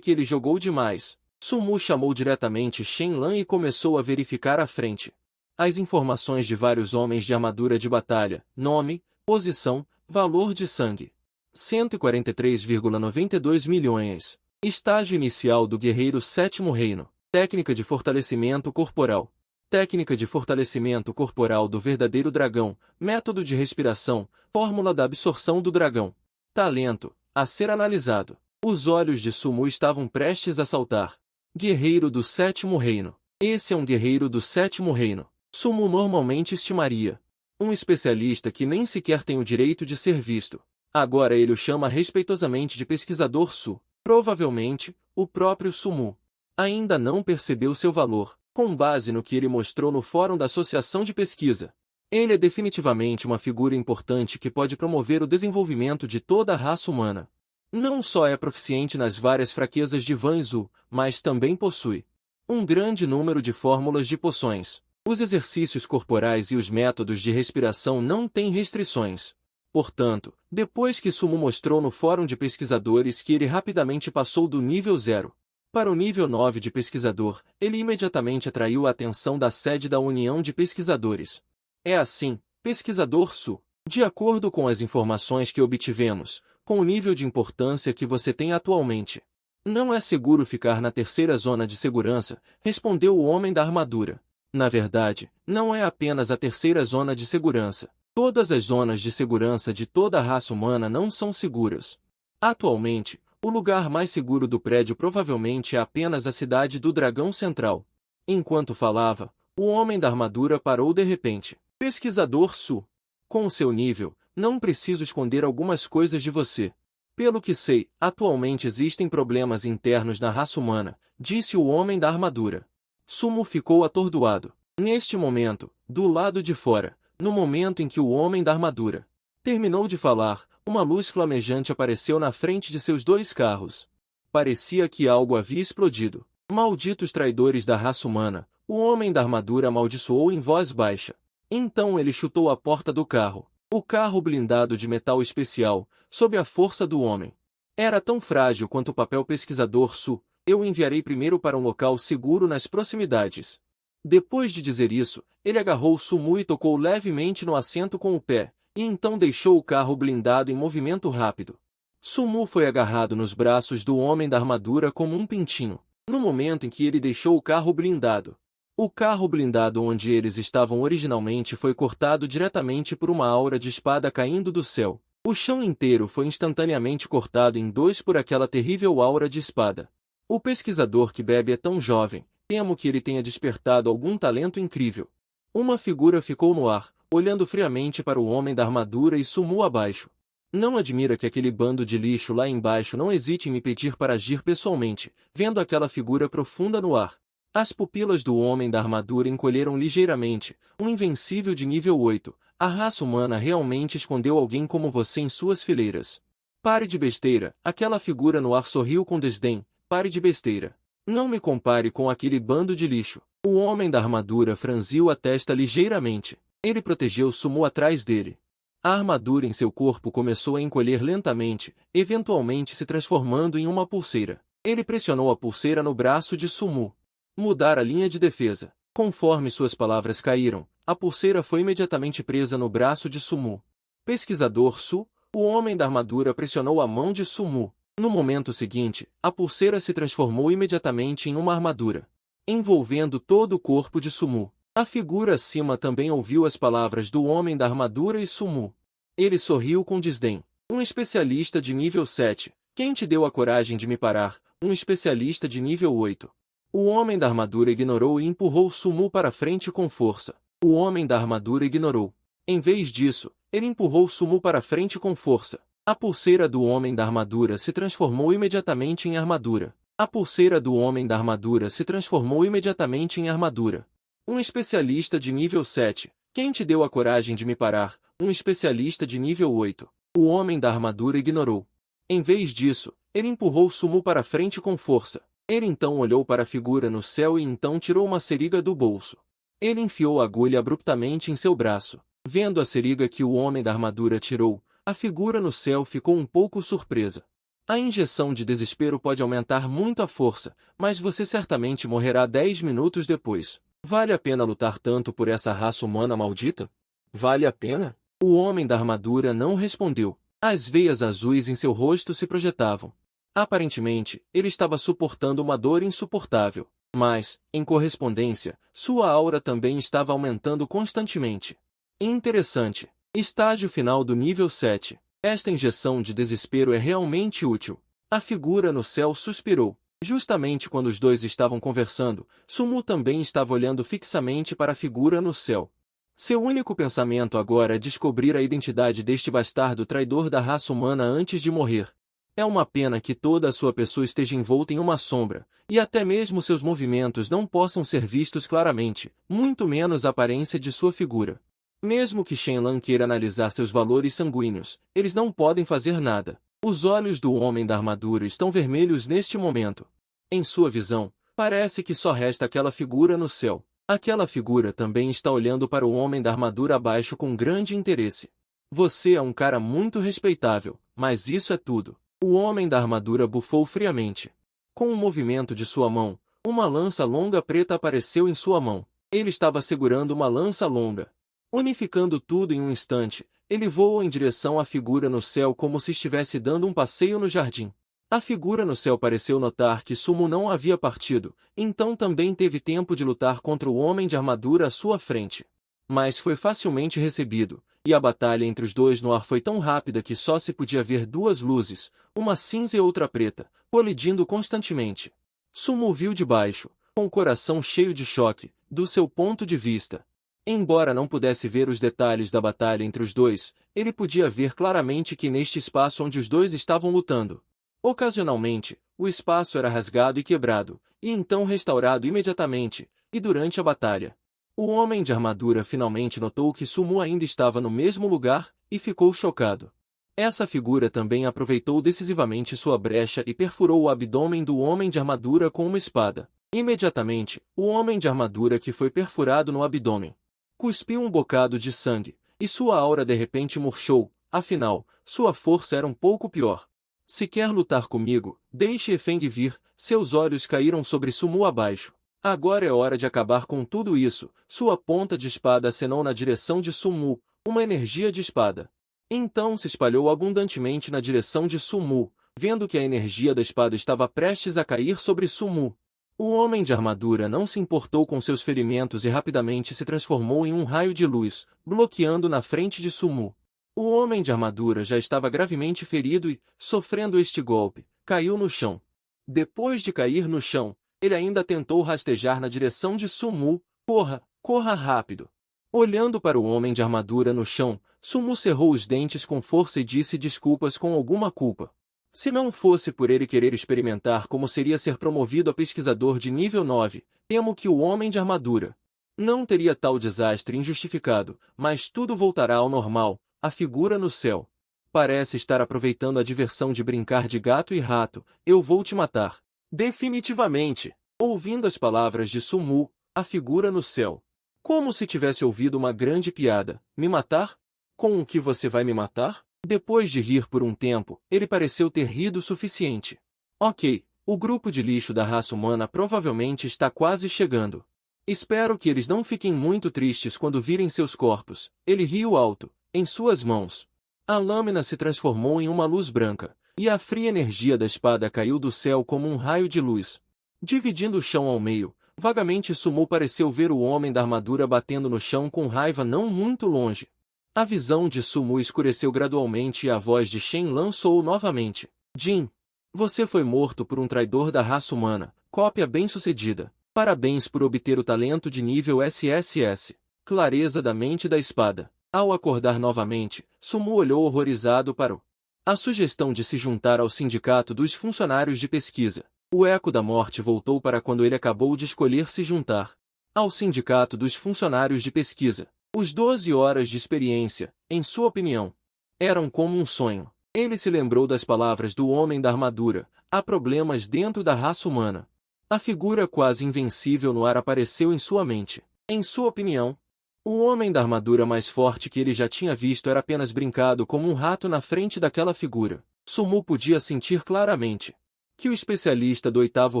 que ele jogou demais. Sumu chamou diretamente Shen Lan e começou a verificar à frente as informações de vários homens de armadura de batalha, nome, posição, valor de sangue. 143,92 milhões. Estágio inicial do Guerreiro 7º Reino. Técnica de fortalecimento corporal. Técnica de fortalecimento corporal do verdadeiro dragão. Método de respiração. Fórmula da absorção do dragão. Talento, a ser analisado. Os olhos de Sumu estavam prestes a saltar. Guerreiro do 7º Reino. Esse é um guerreiro do 7º Reino. Sumu normalmente estimaria um especialista que nem sequer tem o direito de ser visto. Agora ele o chama respeitosamente de pesquisador Su. Provavelmente, o próprio Sumu ainda não percebeu seu valor, com base no que ele mostrou no fórum da Associação de Pesquisa. Ele é definitivamente uma figura importante que pode promover o desenvolvimento de toda a raça humana. Não só é proficiente nas várias fraquezas de Van Zu, mas também possui um grande número de fórmulas de poções. Os exercícios corporais e os métodos de respiração não têm restrições. Portanto, depois que Sumu mostrou no fórum de pesquisadores que ele rapidamente passou do nível 0 para o nível 9 de pesquisador, ele imediatamente atraiu a atenção da sede da União de Pesquisadores. É assim, pesquisador Su, de acordo com as informações que obtivemos, com o nível de importância que você tem atualmente, não é seguro ficar na 3ª zona de segurança, respondeu o homem da armadura. Na verdade, não é apenas a 3ª zona de segurança. Todas as zonas de segurança de toda a raça humana não são seguras. Atualmente, o lugar mais seguro do prédio provavelmente é apenas a cidade do Dragão Central. Enquanto falava, o homem da armadura parou de repente. Pesquisador Su, com o seu nível, não preciso esconder algumas coisas de você. Pelo que sei, atualmente existem problemas internos na raça humana, disse o homem da armadura. Sumu ficou atordoado. Neste momento, do lado de fora, no momento em que o homem da armadura terminou de falar, uma luz flamejante apareceu na frente de seus 2 carros. Parecia que algo havia explodido. Malditos traidores da raça humana, o homem da armadura amaldiçoou em voz baixa. Então ele chutou a porta do carro. O carro blindado de metal especial, sob a força do homem. Era tão frágil quanto o papel pesquisador Su. Eu o enviarei primeiro para um local seguro nas proximidades. Depois de dizer isso, ele agarrou Sumu e tocou levemente no assento com o pé, e então deixou o carro blindado em movimento rápido. Sumu foi agarrado nos braços do homem da armadura como um pintinho, no momento em que ele deixou o carro blindado. O carro blindado onde eles estavam originalmente foi cortado diretamente por uma aura de espada caindo do céu. O chão inteiro foi instantaneamente cortado em 2 por aquela terrível aura de espada. O pesquisador que bebe é tão jovem, Temo que ele tenha despertado algum talento incrível. Uma figura ficou no ar, olhando friamente para o homem da armadura e Sumu abaixo. Não admira que aquele bando de lixo lá embaixo não hesite em me pedir para agir pessoalmente, vendo aquela figura profunda no ar. As pupilas do homem da armadura encolheram ligeiramente, um invencível de nível 8. A raça humana realmente escondeu alguém como você em suas fileiras. Pare de besteira, aquela figura no ar sorriu com desdém. Pare de besteira. Não me compare com aquele bando de lixo. O homem da armadura franziu a testa ligeiramente. Ele protegeu Sumu atrás dele. A armadura em seu corpo começou a encolher lentamente, eventualmente se transformando em uma pulseira. Ele pressionou a pulseira no braço de Sumu. Mudar a linha de defesa. Conforme suas palavras caíram, a pulseira foi imediatamente presa no braço de Sumu. Pesquisador Su, o homem da armadura pressionou a mão de Sumu. No momento seguinte, a pulseira se transformou imediatamente em uma armadura, envolvendo todo o corpo de Sumu. A figura acima também ouviu as palavras do homem da armadura e Sumu. Ele sorriu com desdém. Um especialista de nível 7. Quem te deu a coragem de me parar? Um especialista de nível 8. O homem da armadura ignorou e empurrou Sumu para frente com força. O homem da armadura ignorou. Em vez disso, ele empurrou Sumu para frente com força. A pulseira do homem da armadura se transformou imediatamente em armadura. A pulseira do homem da armadura se transformou imediatamente em armadura. Um especialista de nível 7. Quem te deu a coragem de me parar? Um especialista de nível 8. O homem da armadura ignorou. Em vez disso, ele empurrou Sumu para frente com força. Ele então olhou para a figura no céu e então tirou uma seringa do bolso. Ele enfiou a agulha abruptamente em seu braço. Vendo a seringa que o homem da armadura tirou, a figura no céu ficou um pouco surpresa. A injeção de desespero pode aumentar muito a força, mas você certamente morrerá 10 minutos depois. Vale a pena lutar tanto por essa raça humana maldita? Vale a pena? O homem da armadura não respondeu. As veias azuis em seu rosto se projetavam. Aparentemente, ele estava suportando uma dor insuportável. Mas, em correspondência, sua aura também estava aumentando constantemente. Interessante. Estágio final do nível 7. Esta injeção de desespero é realmente útil. A figura no céu suspirou. Justamente quando os dois estavam conversando, Sumu também estava olhando fixamente para a figura no céu. Seu único pensamento agora é descobrir a identidade deste bastardo traidor da raça humana antes de morrer. É uma pena que toda a sua pessoa esteja envolta em uma sombra, e até mesmo seus movimentos não possam ser vistos claramente, muito menos a aparência de sua figura. Mesmo que Shenlan queira analisar seus valores sanguíneos, eles não podem fazer nada. Os olhos do homem da armadura estão vermelhos neste momento. Em sua visão, parece que só resta aquela figura no céu. Aquela figura também está olhando para o homem da armadura abaixo com grande interesse. Você é um cara muito respeitável, mas isso é tudo. O homem da armadura bufou friamente. Com um movimento de sua mão, uma lança longa preta apareceu em sua mão. Ele estava segurando uma lança longa. Unificando tudo em um instante, ele voou em direção à figura no céu como se estivesse dando um passeio no jardim. A figura no céu pareceu notar que Sumu não havia partido, então também teve tempo de lutar contra o homem de armadura à sua frente. Mas foi facilmente recebido, e a batalha entre os dois no ar foi tão rápida que só se podia ver duas luzes, uma cinza e outra preta, colidindo constantemente. Sumu viu de baixo, com o coração cheio de choque, do seu ponto de vista. Embora não pudesse ver os detalhes da batalha entre os dois, ele podia ver claramente que neste espaço onde os dois estavam lutando, ocasionalmente, o espaço era rasgado e quebrado, e então restaurado imediatamente, e durante a batalha. O homem de armadura finalmente notou que Sumu ainda estava no mesmo lugar, e ficou chocado. Essa figura também aproveitou decisivamente sua brecha e perfurou o abdômen do homem de armadura com uma espada. Imediatamente, o homem de armadura que foi perfurado no abdômen cuspiu um bocado de sangue, e sua aura de repente murchou, afinal, sua força era um pouco pior. Se quer lutar comigo, deixe Efeng vir, seus olhos caíram sobre Sumu abaixo. Agora é hora de acabar com tudo isso, sua ponta de espada acenou na direção de Sumu, uma energia de espada. Então se espalhou abundantemente na direção de Sumu, vendo que a energia da espada estava prestes a cair sobre Sumu. O homem de armadura não se importou com seus ferimentos e rapidamente se transformou em um raio de luz, bloqueando na frente de Sumu. O homem de armadura já estava gravemente ferido e, sofrendo este golpe, caiu no chão. Depois de cair no chão, Ele ainda tentou rastejar na direção de Sumu. Corra, corra rápido. Olhando para o homem de armadura no chão, Sumu cerrou os dentes com força e disse desculpas com alguma culpa. Se não fosse por ele querer experimentar como seria ser promovido a pesquisador de nível 9, temo que o homem de armadura não teria tal desastre injustificado, mas tudo voltará ao normal. A figura no céu parece estar aproveitando a diversão de brincar de gato e rato. Eu vou te matar. Definitivamente. Ouvindo as palavras de Sumu, a figura no céu, como se tivesse ouvido uma grande piada. Me matar? Com o que você vai me matar? Depois de rir por um tempo, ele pareceu ter rido o suficiente. Ok, o grupo de lixo da raça humana provavelmente está quase chegando. Espero que eles não fiquem muito tristes quando virem seus corpos. Ele riu alto. Em suas mãos, a lâmina se transformou em uma luz branca, e a fria energia da espada caiu do céu como um raio de luz. Dividindo o chão ao meio, vagamente Sumu pareceu ver o homem da armadura batendo no chão com raiva não muito longe. A visão de Sumu escureceu gradualmente e a voz de Shen Lan soou novamente. Jin, você foi morto por um traidor da raça humana, cópia bem-sucedida. Parabéns por obter o talento de nível SSS. Clareza da mente da espada. Ao acordar novamente, Sumu olhou horrorizado para a sugestão de se juntar ao sindicato dos funcionários de pesquisa. O eco da morte voltou para quando ele acabou de escolher se juntar ao sindicato dos funcionários de pesquisa. Os 12 horas de experiência, em sua opinião, eram como um sonho. Ele se lembrou das palavras do homem da armadura. Há problemas dentro da raça humana. A figura quase invencível no ar apareceu em sua mente. Em sua opinião, o homem da armadura mais forte que ele já tinha visto era apenas brincado como um rato na frente daquela figura. Sumu podia sentir claramente que o especialista do oitavo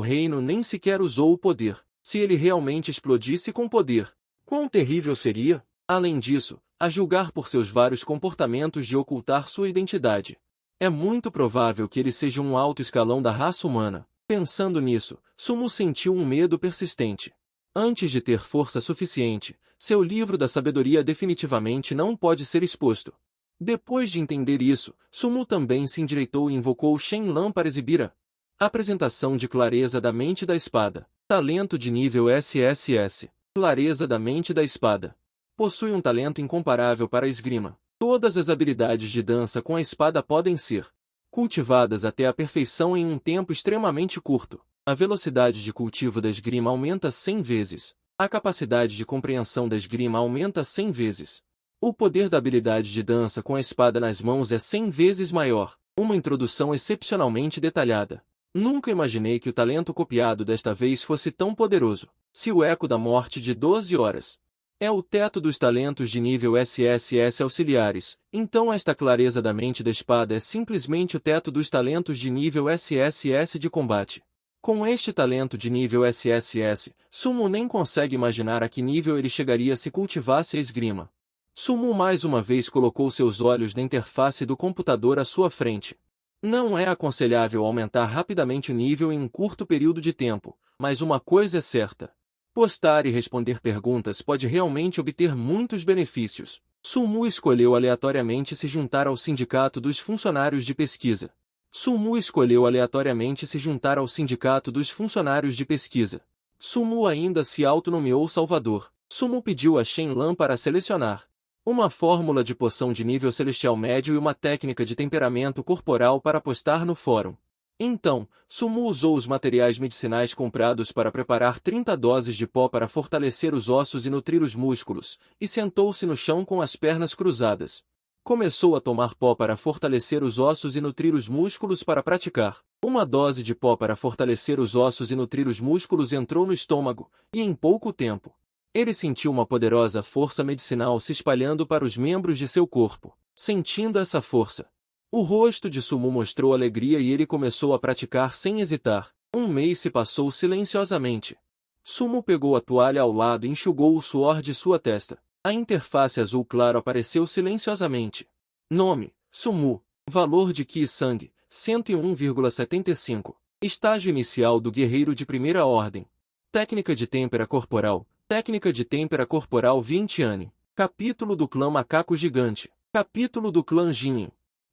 reino nem sequer usou o poder. Se ele realmente explodisse com poder, quão terrível seria? Além disso, a julgar por seus vários comportamentos de ocultar sua identidade, é muito provável que ele seja um alto escalão da raça humana. Pensando nisso, Sumu sentiu um medo persistente. Antes de ter força suficiente, seu livro da sabedoria definitivamente não pode ser exposto. Depois de entender isso, Sumu também se endireitou e invocou Shen Lan para exibir a apresentação de clareza da mente da espada. Talento de nível SSS. Clareza da mente da espada. Possui um talento incomparável para a esgrima. Todas as habilidades de dança com a espada podem ser cultivadas até a perfeição em um tempo extremamente curto. A velocidade de cultivo da esgrima aumenta 100 vezes. A capacidade de compreensão da esgrima aumenta 100 vezes. O poder da habilidade de dança com a espada nas mãos é 100 vezes maior. Uma introdução excepcionalmente detalhada. Nunca imaginei que o talento copiado desta vez fosse tão poderoso. Se o eco da morte de 12 horas é o teto dos talentos de nível SSS auxiliares, então esta clareza da mente da espada é simplesmente o teto dos talentos de nível SSS de combate. Com este talento de nível SSS, Sumu nem consegue imaginar a que nível ele chegaria se cultivasse a esgrima. Sumu mais uma vez colocou seus olhos na interface do computador à sua frente. Não é aconselhável aumentar rapidamente o nível em um curto período de tempo, mas uma coisa é certa. Postar e responder perguntas pode realmente obter muitos benefícios. Sumu escolheu aleatoriamente se juntar ao sindicato dos funcionários de pesquisa. Sumu escolheu aleatoriamente se juntar ao sindicato dos funcionários de pesquisa. Sumu ainda se autonomeou Salvador. Sumu pediu a Shen Lan para selecionar uma fórmula de poção de nível celestial médio e uma técnica de temperamento corporal para postar no fórum. Então, Sumu usou os materiais medicinais comprados para preparar 30 doses de pó para fortalecer os ossos e nutrir os músculos, e sentou-se no chão com as pernas cruzadas. Começou a tomar pó para fortalecer os ossos e nutrir os músculos para praticar. Uma dose de pó para fortalecer os ossos e nutrir os músculos entrou no estômago, e em pouco tempo, ele sentiu uma poderosa força medicinal se espalhando para os membros de seu corpo. Sentindo essa força, o rosto de Sumu mostrou alegria e ele começou a praticar sem hesitar. Um mês se passou silenciosamente. Sumu pegou a toalha ao lado e enxugou o suor de sua testa. A interface azul claro apareceu silenciosamente. Nome: Sumu. Valor de Ki e Sangue: 101,75. Estágio inicial do guerreiro de primeira ordem. Técnica de têmpera corporal. Técnica de têmpera corporal 20 Ani. Capítulo do clã Macaco Gigante. Capítulo do clã Jinho.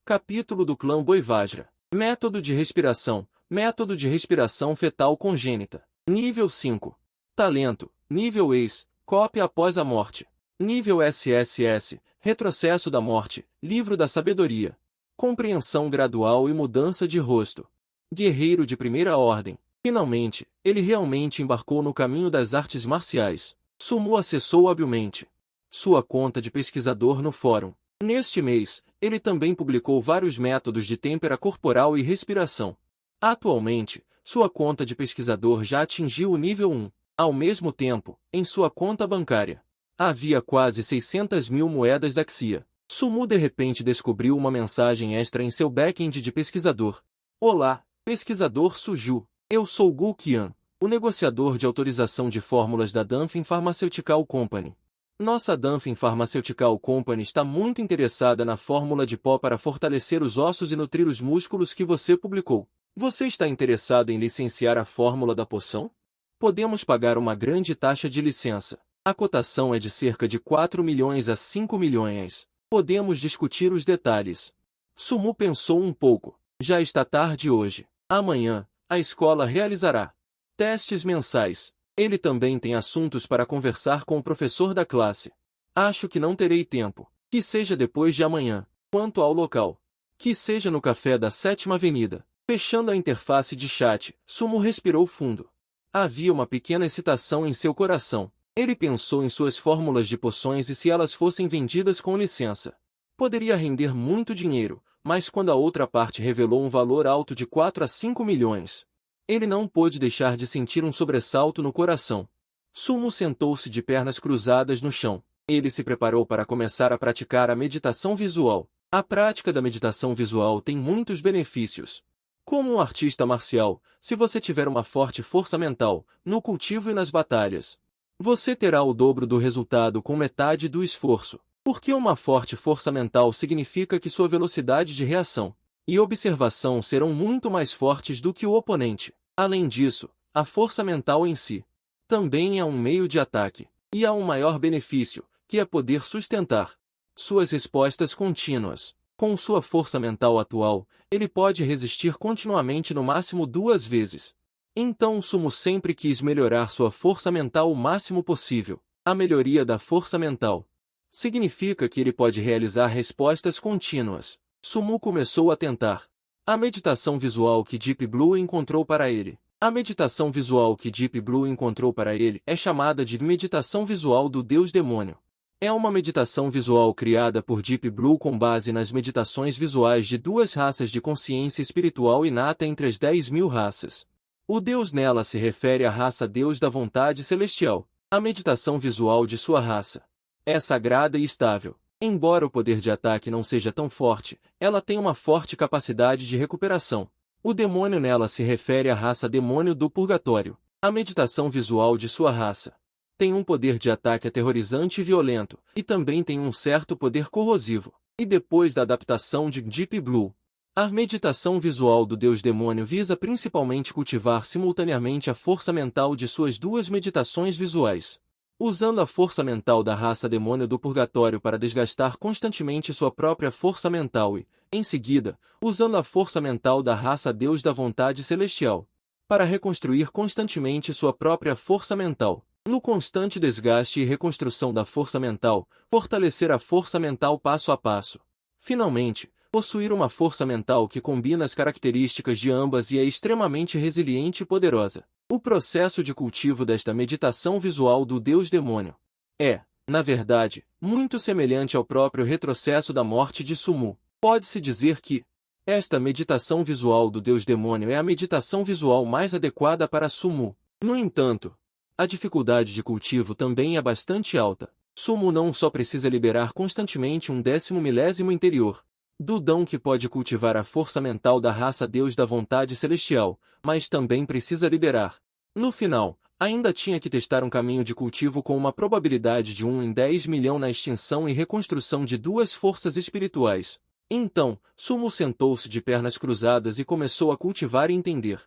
Capítulo do clã Boivajra. Método de respiração. Método de respiração fetal congênita. Nível 5. Talento. Nível Ace. Cópia após a morte. Nível SSS. Retrocesso da morte. Livro da sabedoria. Compreensão gradual e mudança de rosto. Guerreiro de primeira ordem. Finalmente, ele realmente embarcou no caminho das artes marciais. Sumu acessou habilmente sua conta de pesquisador no fórum. Neste mês, ele também publicou vários métodos de têmpera corporal e respiração. Atualmente, sua conta de pesquisador já atingiu o nível 1. Ao mesmo tempo, em sua conta bancária, havia quase 600 mil moedas da Xia. Sumu de repente descobriu uma mensagem extra em seu back-end de pesquisador. Olá, pesquisador Suju. Eu sou Gu Qian, o negociador de autorização de fórmulas da Danfin Pharmaceutical Company. Nossa Danfin Pharmaceutical Company está muito interessada na fórmula de pó para fortalecer os ossos e nutrir os músculos que você publicou. Você está interessado em licenciar a fórmula da poção? Podemos pagar uma grande taxa de licença. A cotação é de cerca de 4 milhões a 5 milhões. Podemos discutir os detalhes. Sumu pensou um pouco. Já está tarde hoje. Amanhã, a escola realizará testes mensais. Ele também tem assuntos para conversar com o professor da classe. Acho que não terei tempo. Que seja depois de amanhã. Quanto ao local, que seja no café da 7ª Avenida. Fechando a interface de chat, Sumu respirou fundo. Havia uma pequena excitação em seu coração. Ele pensou em suas fórmulas de poções e se elas fossem vendidas com licença. Poderia render muito dinheiro, mas quando a outra parte revelou um valor alto de 4 a 5 milhões, ele não pôde deixar de sentir um sobressalto no coração. Sumu sentou-se de pernas cruzadas no chão. Ele se preparou para começar a praticar a meditação visual. A prática da meditação visual tem muitos benefícios. Como um artista marcial, se você tiver uma forte força mental, no cultivo e nas batalhas, você terá o dobro do resultado com metade do esforço. Porque uma forte força mental significa que sua velocidade de reação e observação serão muito mais fortes do que o oponente. Além disso, a força mental em si também é um meio de ataque. E há um maior benefício, que é poder sustentar suas respostas contínuas. Com sua força mental atual, ele pode resistir continuamente no máximo 2 vezes. Então Sumu sempre quis melhorar sua força mental o máximo possível. A melhoria da força mental significa que ele pode realizar respostas contínuas. Sumu começou a tentar a meditação visual que Deep Blue encontrou para ele. A meditação visual que Deep Blue encontrou para ele é chamada de meditação visual do Deus Demônio. É uma meditação visual criada por Deep Blue com base nas meditações visuais de 2 raças de consciência espiritual inata entre as 10.000 raças. O Deus nela se refere à raça Deus da Vontade Celestial. A meditação visual de sua raça é sagrada e estável. Embora o poder de ataque não seja tão forte, ela tem uma forte capacidade de recuperação. O demônio nela se refere à raça Demônio do Purgatório. A meditação visual de sua raça tem um poder de ataque aterrorizante e violento, e também tem um certo poder corrosivo. E depois da adaptação de Deep Blue, a meditação visual do Deus Demônio visa principalmente cultivar simultaneamente a força mental de suas 2 meditações visuais, usando a força mental da raça Demônio do Purgatório para desgastar constantemente sua própria força mental e, em seguida, usando a força mental da raça Deus da Vontade Celestial, para reconstruir constantemente sua própria força mental. No constante desgaste e reconstrução da força mental, fortalecer a força mental passo a passo. Finalmente, possuir uma força mental que combina as características de ambas e é extremamente resiliente e poderosa. O processo de cultivo desta meditação visual do Deus Demônio é, na verdade, muito semelhante ao próprio retrocesso da morte de Sumu. Pode-se dizer que esta meditação visual do Deus Demônio é a meditação visual mais adequada para Sumu. No entanto, a dificuldade de cultivo também é bastante alta. Sumu não só precisa liberar constantemente um 10º milésimo interior do dom que pode cultivar a força mental da raça Deus da Vontade Celestial, mas também precisa liberar. No final, ainda tinha que testar um caminho de cultivo com uma probabilidade de 1 em 10 milhão na extinção e reconstrução de 2 forças espirituais. Então, Sumu sentou-se de pernas cruzadas e começou a cultivar e entender.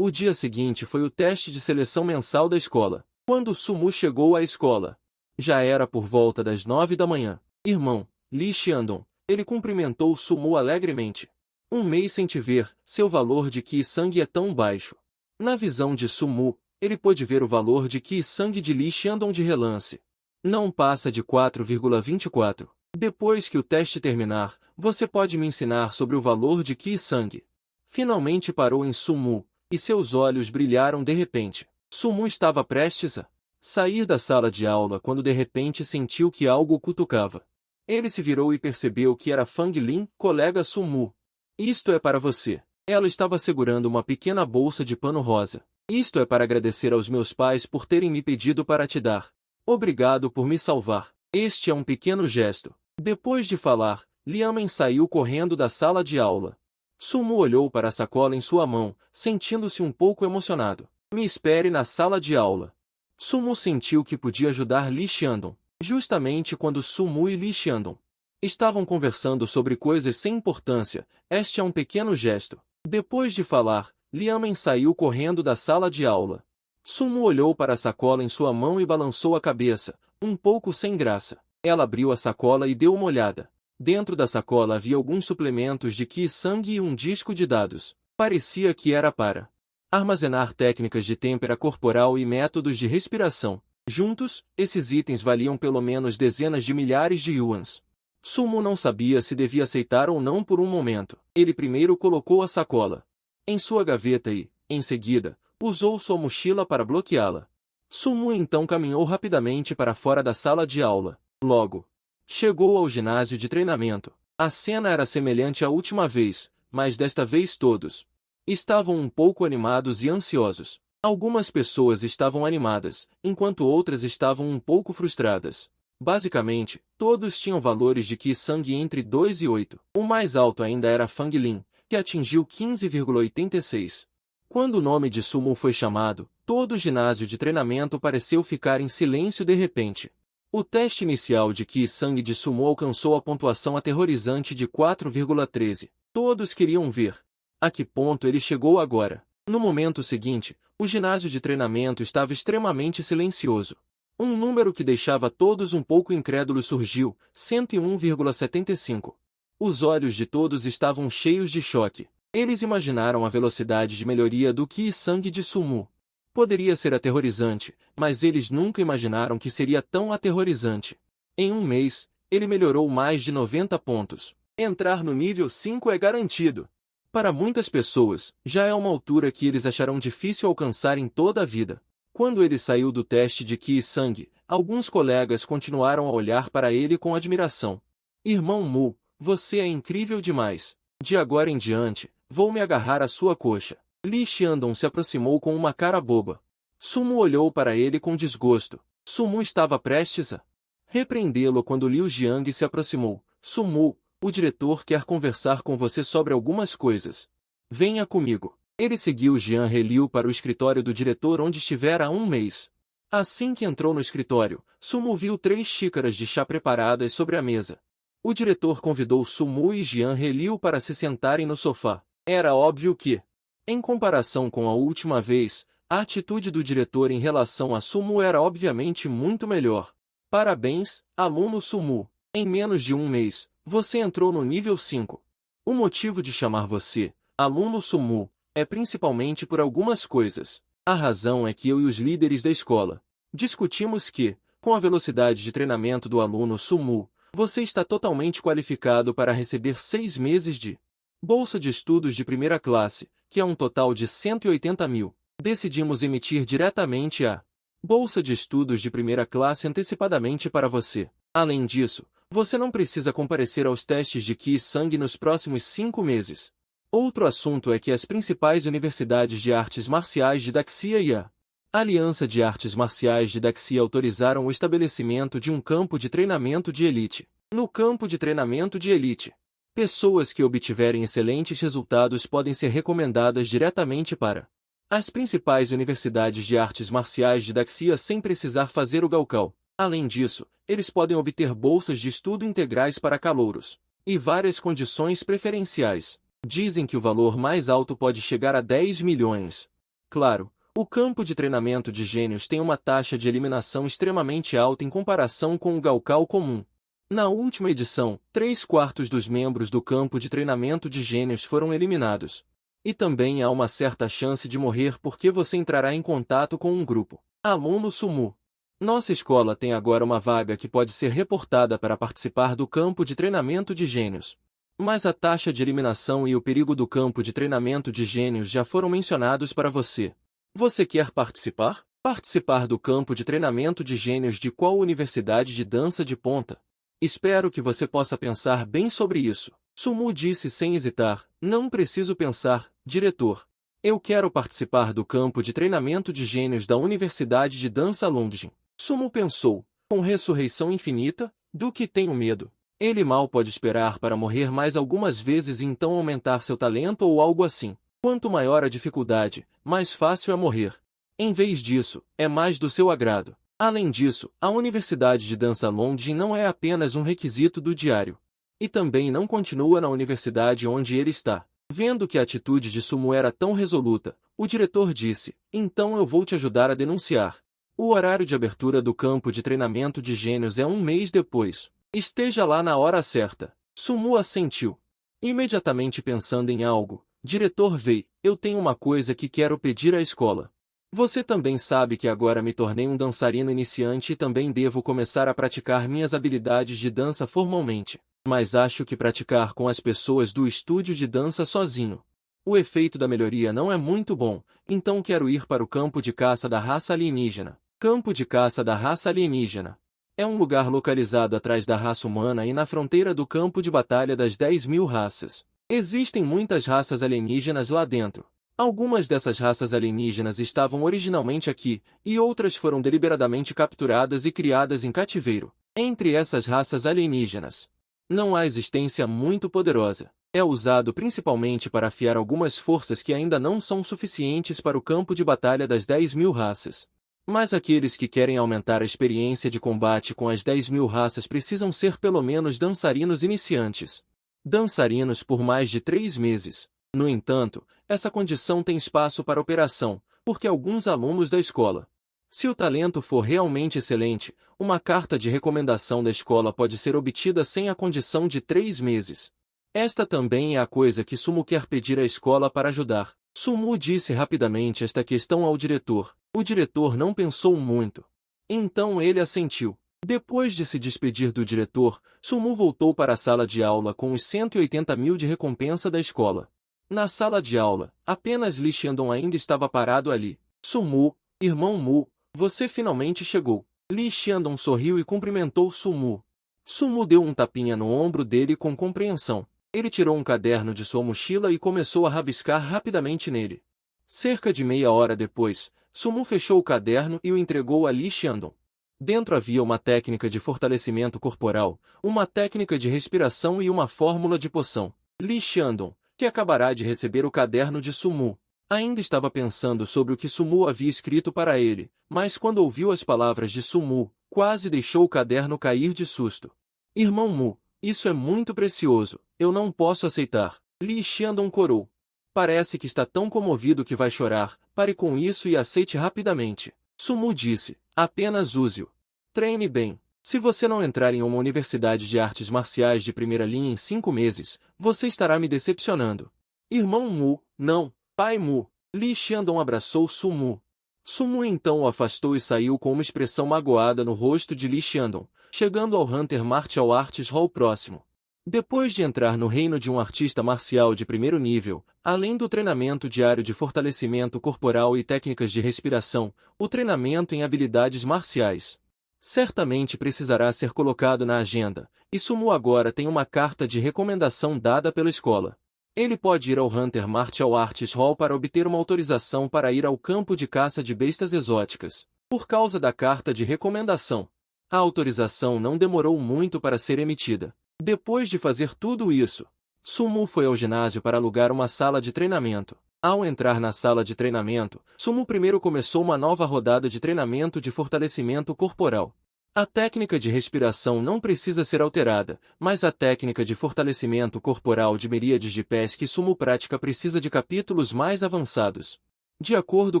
O dia seguinte foi o teste de seleção mensal da escola. Quando Sumu chegou à escola, já era por volta das 9 da manhã. Irmão, Li Xiandong, ele cumprimentou Sumu alegremente. Um mês sem te ver, seu valor de Qi e sangue é tão baixo. Na visão de Sumu, ele pôde ver o valor de Qi Sang de Li Xiandong de relance. Não passa de 4,24. Depois que o teste terminar, você pode me ensinar sobre o valor de Qi Sang. Finalmente parou em Su-mu, e seus olhos brilharam de repente. Su-mu estava prestes a sair da sala de aula quando de repente sentiu que algo o cutucava. Ele se virou e percebeu que era Fang Lin, colega Su-mu. Isto é para você. Ela estava segurando uma pequena bolsa de pano rosa. Isto é para agradecer aos meus pais por terem me pedido para te dar. Obrigado por me salvar. Este é um pequeno gesto. Depois de falar, Liamen saiu correndo da sala de aula. Su-mu olhou para a sacola em sua mão, sentindo-se um pouco emocionado. Me espere na sala de aula. Su-mu sentiu que podia ajudar Li Xiandong. Justamente quando Su-mu e Li Xiandong estavam conversando sobre coisas sem importância, este é um pequeno gesto. Depois de falar, Liamen saiu correndo da sala de aula. Su-mu olhou para a sacola em sua mão e balançou a cabeça, um pouco sem graça. Ela abriu a sacola e deu uma olhada. Dentro da sacola havia alguns suplementos de Qi Sang e um disco de dados. Parecia que era para armazenar técnicas de têmpera corporal e métodos de respiração. Juntos, esses itens valiam pelo menos dezenas de milhares de yuans. Su-mu não sabia se devia aceitar ou não por um momento. Ele primeiro colocou a sacola em sua gaveta e, em seguida, usou sua mochila para bloqueá-la. Su-mu então caminhou rapidamente para fora da sala de aula. Logo, chegou ao ginásio de treinamento. A cena era semelhante à última vez, mas desta vez todos estavam um pouco animados e ansiosos. Algumas pessoas estavam animadas, enquanto outras estavam um pouco frustradas. Basicamente, todos tinham valores de Qi Sang entre 2 e 8. O mais alto ainda era Fang Lin, que atingiu 15,86. Quando o nome de Su-mu foi chamado, todo o ginásio de treinamento pareceu ficar em silêncio de repente. O teste inicial de Qi Sang de Su-mu alcançou a pontuação aterrorizante de 4,13. Todos queriam ver a que ponto ele chegou agora. No momento seguinte, o ginásio de treinamento estava extremamente silencioso. Um número que deixava todos um pouco incrédulos surgiu, 101,75. Os olhos de todos estavam cheios de choque. Eles imaginaram a velocidade de melhoria do Qi Sang de Su-mu. Poderia ser aterrorizante, mas eles nunca imaginaram que seria tão aterrorizante. Em um mês, ele melhorou mais de 90 pontos. Entrar no nível 5 é garantido. Para muitas pessoas, já é uma altura que eles acharão difícil alcançar em toda a vida. Quando ele saiu do teste de Qi Sang, alguns colegas continuaram a olhar para ele com admiração. Irmão Mu, você é incrível demais. De agora em diante, vou me agarrar à sua coxa. Li Xiandong se aproximou com uma cara boba. Su-mu olhou para ele com desgosto. Su-mu estava prestes a repreendê-lo quando Liu Jiang se aproximou. Su-mu, o diretor quer conversar com você sobre algumas coisas. Venha comigo. Ele seguiu Jian Heliu para o escritório do diretor onde estivera há um mês. Assim que entrou no escritório, Su-mu viu 3 xícaras de chá preparadas sobre a mesa. O diretor convidou Su-mu e Jian Heliu para se sentarem no sofá. Era óbvio que, em comparação com a última vez, a atitude do diretor em relação a Su-mu era obviamente muito melhor. Parabéns, aluno Su-mu. Em menos de um mês, você entrou no nível 5. O motivo de chamar você, aluno Su-mu, é principalmente por algumas coisas. A razão é que eu e os líderes da escola discutimos que, com a velocidade de treinamento do aluno Su-mu, você está totalmente qualificado para receber 6 meses de bolsa de estudos de primeira classe, que é um total de 180 mil. Decidimos emitir diretamente a bolsa de estudos de primeira classe antecipadamente para você. Além disso, você não precisa comparecer aos testes de Qi Sang nos próximos 5 meses. Outro assunto é que as principais universidades de artes marciais de Daxia e a Aliança de Artes Marciais de Daxia autorizaram o estabelecimento de um campo de treinamento de elite. No campo de treinamento de elite, pessoas que obtiverem excelentes resultados podem ser recomendadas diretamente para as principais universidades de artes marciais de Daxia sem precisar fazer o Gaokao. Além disso, eles podem obter bolsas de estudo integrais para calouros e várias condições preferenciais. Dizem que o valor mais alto pode chegar a 10 milhões. Claro, o campo de treinamento de gênios tem uma taxa de eliminação extremamente alta em comparação com o Gaokao comum. Na última edição, 3/4 dos membros do campo de treinamento de gênios foram eliminados. E também há uma certa chance de morrer porque você entrará em contato com um grupo. Aluno Sumu. Nossa escola tem agora uma vaga que pode ser reportada para participar do campo de treinamento de gênios. Mas a taxa de eliminação e o perigo do campo de treinamento de gênios já foram mencionados para você. Você quer participar? Participar do campo de treinamento de gênios de qual universidade de dança de ponta? Espero que você possa pensar bem sobre isso. Sumu disse sem hesitar, não preciso pensar, diretor. Eu quero participar do campo de treinamento de gênios da Universidade de Dança Lundgren. Sumu pensou, com ressurreição infinita, do que tenho medo. Ele mal pode esperar para morrer mais algumas vezes e então aumentar seu talento ou algo assim. Quanto maior a dificuldade, mais fácil é morrer. Em vez disso, é mais do seu agrado. Além disso, a Universidade de Dança Lundgren não é apenas um requisito do diário. E também não continua na universidade onde ele está. Vendo que a atitude de Sumu era tão resoluta, o diretor disse, então eu vou te ajudar a denunciar. O horário de abertura do campo de treinamento de gênios é um mês depois. Esteja lá na hora certa. Sumu assentiu. Imediatamente pensando em algo, diretor Vei, eu tenho uma coisa que quero pedir à escola. Você também sabe que agora me tornei um dançarino iniciante e também devo começar a praticar minhas habilidades de dança formalmente. Mas acho que praticar com as pessoas do estúdio de dança sozinho. O efeito da melhoria não é muito bom, então quero ir para o campo de caça da raça alienígena. Campo de caça da raça alienígena. É um lugar localizado atrás da raça humana e na fronteira do campo de batalha das 10.000 raças. Existem muitas raças alienígenas lá dentro. Algumas dessas raças alienígenas estavam originalmente aqui, e outras foram deliberadamente capturadas e criadas em cativeiro. Entre essas raças alienígenas, não há existência muito poderosa. É usado principalmente para afiar algumas forças que ainda não são suficientes para o campo de batalha das 10.000 raças. Mas aqueles que querem aumentar a experiência de combate com as 10.000 raças precisam ser pelo menos dançarinos iniciantes. Dançarinos por mais de 3 meses. No entanto, essa condição tem espaço para operação, porque alguns alunos da escola. Se o talento for realmente excelente, uma carta de recomendação da escola pode ser obtida sem a condição de 3 meses. Esta também é a coisa que Sumu quer pedir à escola para ajudar. Sumu disse rapidamente esta questão ao diretor. O diretor não pensou muito. Então ele assentiu. Depois de se despedir do diretor, Sumu voltou para a sala de aula com os 180.000 de recompensa da escola. Na sala de aula, apenas Li Xiandong ainda estava parado ali. Sumu, irmão Mu, você finalmente chegou. Li Xiandong sorriu e cumprimentou Sumu. Sumu deu um tapinha no ombro dele com compreensão. Ele tirou um caderno de sua mochila e começou a rabiscar rapidamente nele. Cerca de meia hora depois, Sumu fechou o caderno e o entregou a Li Xiandong. Dentro havia uma técnica de fortalecimento corporal, uma técnica de respiração e uma fórmula de poção. Li Xiandong, que acabará de receber o caderno de Sumu, ainda estava pensando sobre o que Sumu havia escrito para ele, mas quando ouviu as palavras de Sumu, quase deixou o caderno cair de susto. Irmão Mu, isso é muito precioso, eu não posso aceitar. Li Xiandong corou. Parece que está tão comovido que vai chorar, pare com isso e aceite rapidamente. Sumu disse, apenas use-o. Treine bem. Se você não entrar em uma universidade de artes marciais de primeira linha em 5 meses, você estará me decepcionando. Irmão Mu, não, pai Mu. Li Xiandong abraçou Sumu. Sumu então o afastou e saiu com uma expressão magoada no rosto de Li Xiandong, chegando ao Hunter Martial Arts Hall próximo. Depois de entrar no reino de um artista marcial de primeiro nível, além do treinamento diário de fortalecimento corporal e técnicas de respiração, o treinamento em habilidades marciais certamente precisará ser colocado na agenda, e Sumu agora tem uma carta de recomendação dada pela escola. Ele pode ir ao Hunter Martial Arts Hall para obter uma autorização para ir ao campo de caça de bestas exóticas, por causa da carta de recomendação. A autorização não demorou muito para ser emitida. Depois de fazer tudo isso, Sumu foi ao ginásio para alugar uma sala de treinamento. Ao entrar na sala de treinamento, Sumu primeiro começou uma nova rodada de treinamento de fortalecimento corporal. A técnica de respiração não precisa ser alterada, mas a técnica de fortalecimento corporal de miríades de pés que Sumu pratica precisa de capítulos mais avançados. De acordo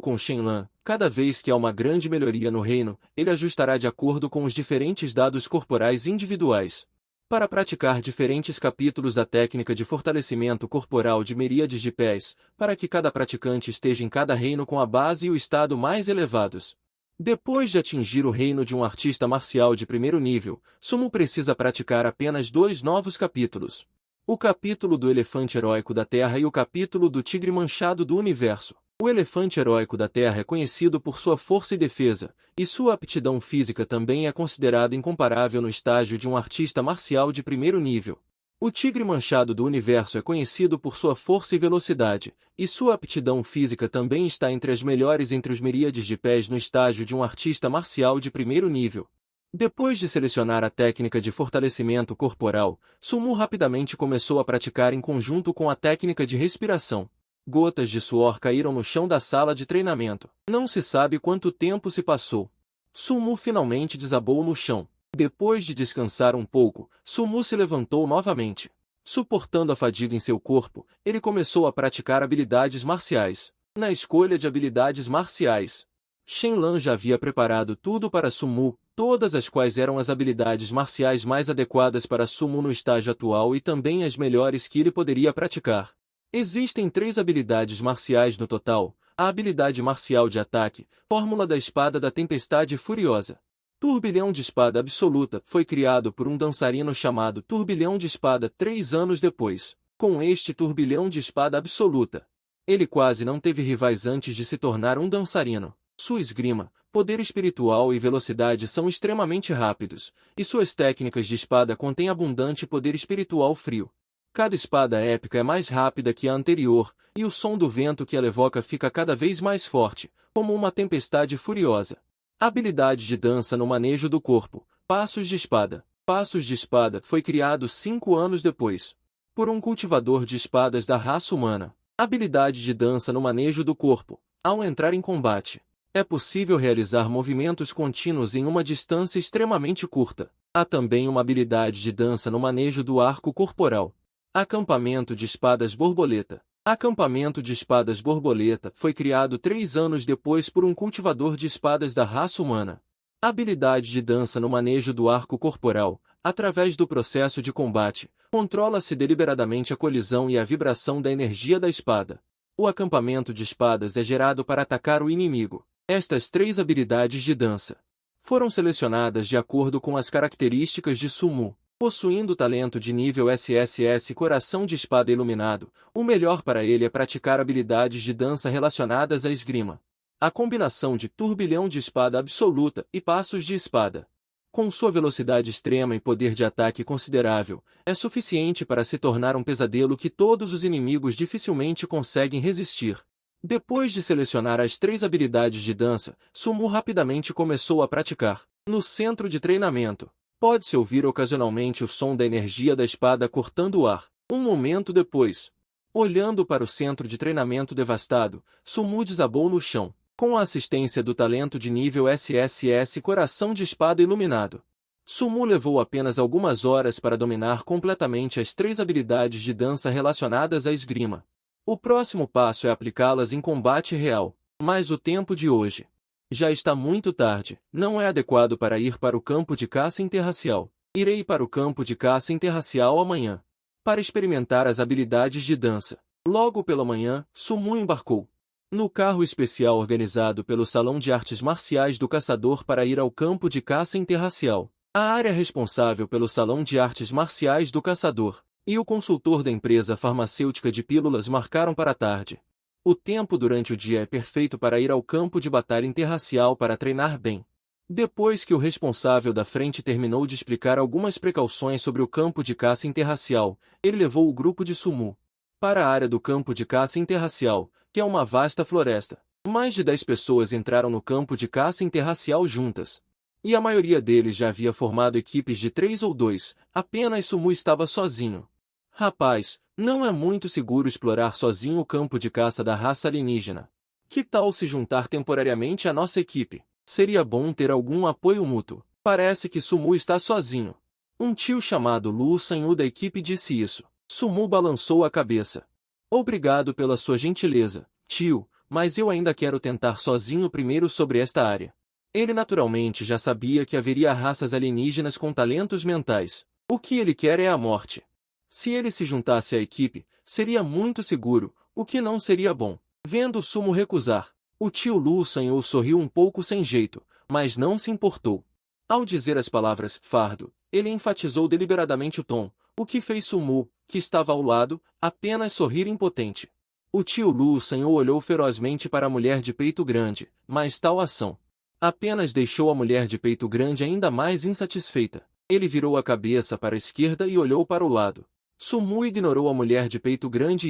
com Shenlan, cada vez que há uma grande melhoria no reino, ele ajustará de acordo com os diferentes dados corporais individuais. Para praticar diferentes capítulos da técnica de fortalecimento corporal de miríades de pés, para que cada praticante esteja em cada reino com a base e o estado mais elevados. Depois de atingir o reino de um artista marcial de primeiro nível, Sumo precisa praticar apenas 2 novos capítulos. O capítulo do elefante heróico da Terra e o capítulo do tigre manchado do universo. O elefante heróico da Terra é conhecido por sua força e defesa, e sua aptidão física também é considerada incomparável no estágio de um artista marcial de primeiro nível. O tigre manchado do universo é conhecido por sua força e velocidade, e sua aptidão física também está entre as melhores entre os miríades de pés no estágio de um artista marcial de primeiro nível. Depois de selecionar a técnica de fortalecimento corporal, Sumo rapidamente começou a praticar em conjunto com a técnica de respiração. Gotas de suor caíram no chão da sala de treinamento. Não se sabe quanto tempo se passou. Sumo finalmente desabou no chão. Depois de descansar um pouco, Sumo se levantou novamente. Suportando a fadiga em seu corpo, ele começou a praticar habilidades marciais. Na escolha de habilidades marciais, Shenlan já havia preparado tudo para Sumo, todas as quais eram as habilidades marciais mais adequadas para Sumo no estágio atual e também as melhores que ele poderia praticar. Existem 3 habilidades marciais no total: a habilidade marcial de ataque, fórmula da espada da tempestade furiosa. Turbilhão de espada absoluta foi criado por um dançarino chamado Turbilhão de Espada 3 anos depois. Com este turbilhão de espada absoluta, ele quase não teve rivais antes de se tornar um dançarino. Sua esgrima, poder espiritual e velocidade são extremamente rápidos, e suas técnicas de espada contêm abundante poder espiritual frio. Cada espada épica é mais rápida que a anterior, e o som do vento que ela evoca fica cada vez mais forte, como uma tempestade furiosa. Habilidade de dança no manejo do corpo. Passos de espada. Passos de espada foi criado 5 anos depois, por um cultivador de espadas da raça humana. Habilidade de dança no manejo do corpo. Ao entrar em combate, é possível realizar movimentos contínuos em uma distância extremamente curta. Há também uma habilidade de dança no manejo do arco corporal. Acampamento de espadas borboleta. Acampamento de espadas borboleta foi criado 3 anos depois por um cultivador de espadas da raça humana. Habilidade de dança no manejo do arco corporal. Através do processo de combate, controla-se deliberadamente a colisão e a vibração da energia da espada. O acampamento de espadas é gerado para atacar o inimigo. Estas 3 habilidades de dança foram selecionadas de acordo com as características de Sumo. Possuindo talento de nível SSS Coração de Espada Iluminado, o melhor para ele é praticar habilidades de dança relacionadas à esgrima. A combinação de turbilhão de espada absoluta e passos de espada, com sua velocidade extrema e poder de ataque considerável, é suficiente para se tornar um pesadelo que todos os inimigos dificilmente conseguem resistir. Depois de selecionar as 3 habilidades de dança, Sumo rapidamente começou a praticar. No centro de treinamento, pode-se ouvir ocasionalmente o som da energia da espada cortando o ar. Um momento depois, olhando para o centro de treinamento devastado, Sumo desabou no chão, com a assistência do talento de nível SSS Coração de Espada Iluminado. Sumo levou apenas algumas horas para dominar completamente as 3 habilidades de dança relacionadas à esgrima. O próximo passo é aplicá-las em combate real, mas o tempo de hoje já está muito tarde, não é adequado para ir para o campo de caça interracial. Irei para o campo de caça interracial amanhã, para experimentar as habilidades de dança. Logo pela manhã, Sumo embarcou no carro especial organizado pelo Salão de Artes Marciais do Caçador para ir ao campo de caça interracial. A área responsável pelo Salão de Artes Marciais do Caçador e o consultor da empresa farmacêutica de pílulas marcaram para a tarde. O tempo durante o dia é perfeito para ir ao campo de batalha interracial para treinar bem. Depois que o responsável da frente terminou de explicar algumas precauções sobre o campo de caça interracial, ele levou o grupo de Sumo para a área do campo de caça interracial, que é uma vasta floresta. Mais de 10 pessoas entraram no campo de caça interracial juntas, e a maioria deles já havia formado equipes de 3 ou 2, apenas Sumo estava sozinho. Rapaz, não é muito seguro explorar sozinho o campo de caça da raça alienígena. Que tal se juntar temporariamente à nossa equipe? Seria bom ter algum apoio mútuo. Parece que Sumo está sozinho. Um tio chamado Lu Sanyu da equipe disse isso. Sumo balançou a cabeça. Obrigado pela sua gentileza, tio, mas eu ainda quero tentar sozinho primeiro sobre esta área. Ele naturalmente já sabia que haveria raças alienígenas com talentos mentais, O que ele quer é a morte. Se ele se juntasse à equipe, seria muito seguro, o que não seria bom. Vendo Sumo recusar, o tio Lu Sanhou sorriu um pouco sem jeito, mas não se importou. Ao dizer as palavras fardo, ele enfatizou deliberadamente o tom, o que fez Sumo, que estava ao lado, apenas sorrir impotente. O tio Lu Sanhou olhou ferozmente para a mulher de peito grande, mas tal ação apenas deixou a mulher de peito grande ainda mais insatisfeita. Ele virou a cabeça para a esquerda e olhou para o lado. Sumu ignorou a mulher de peito grande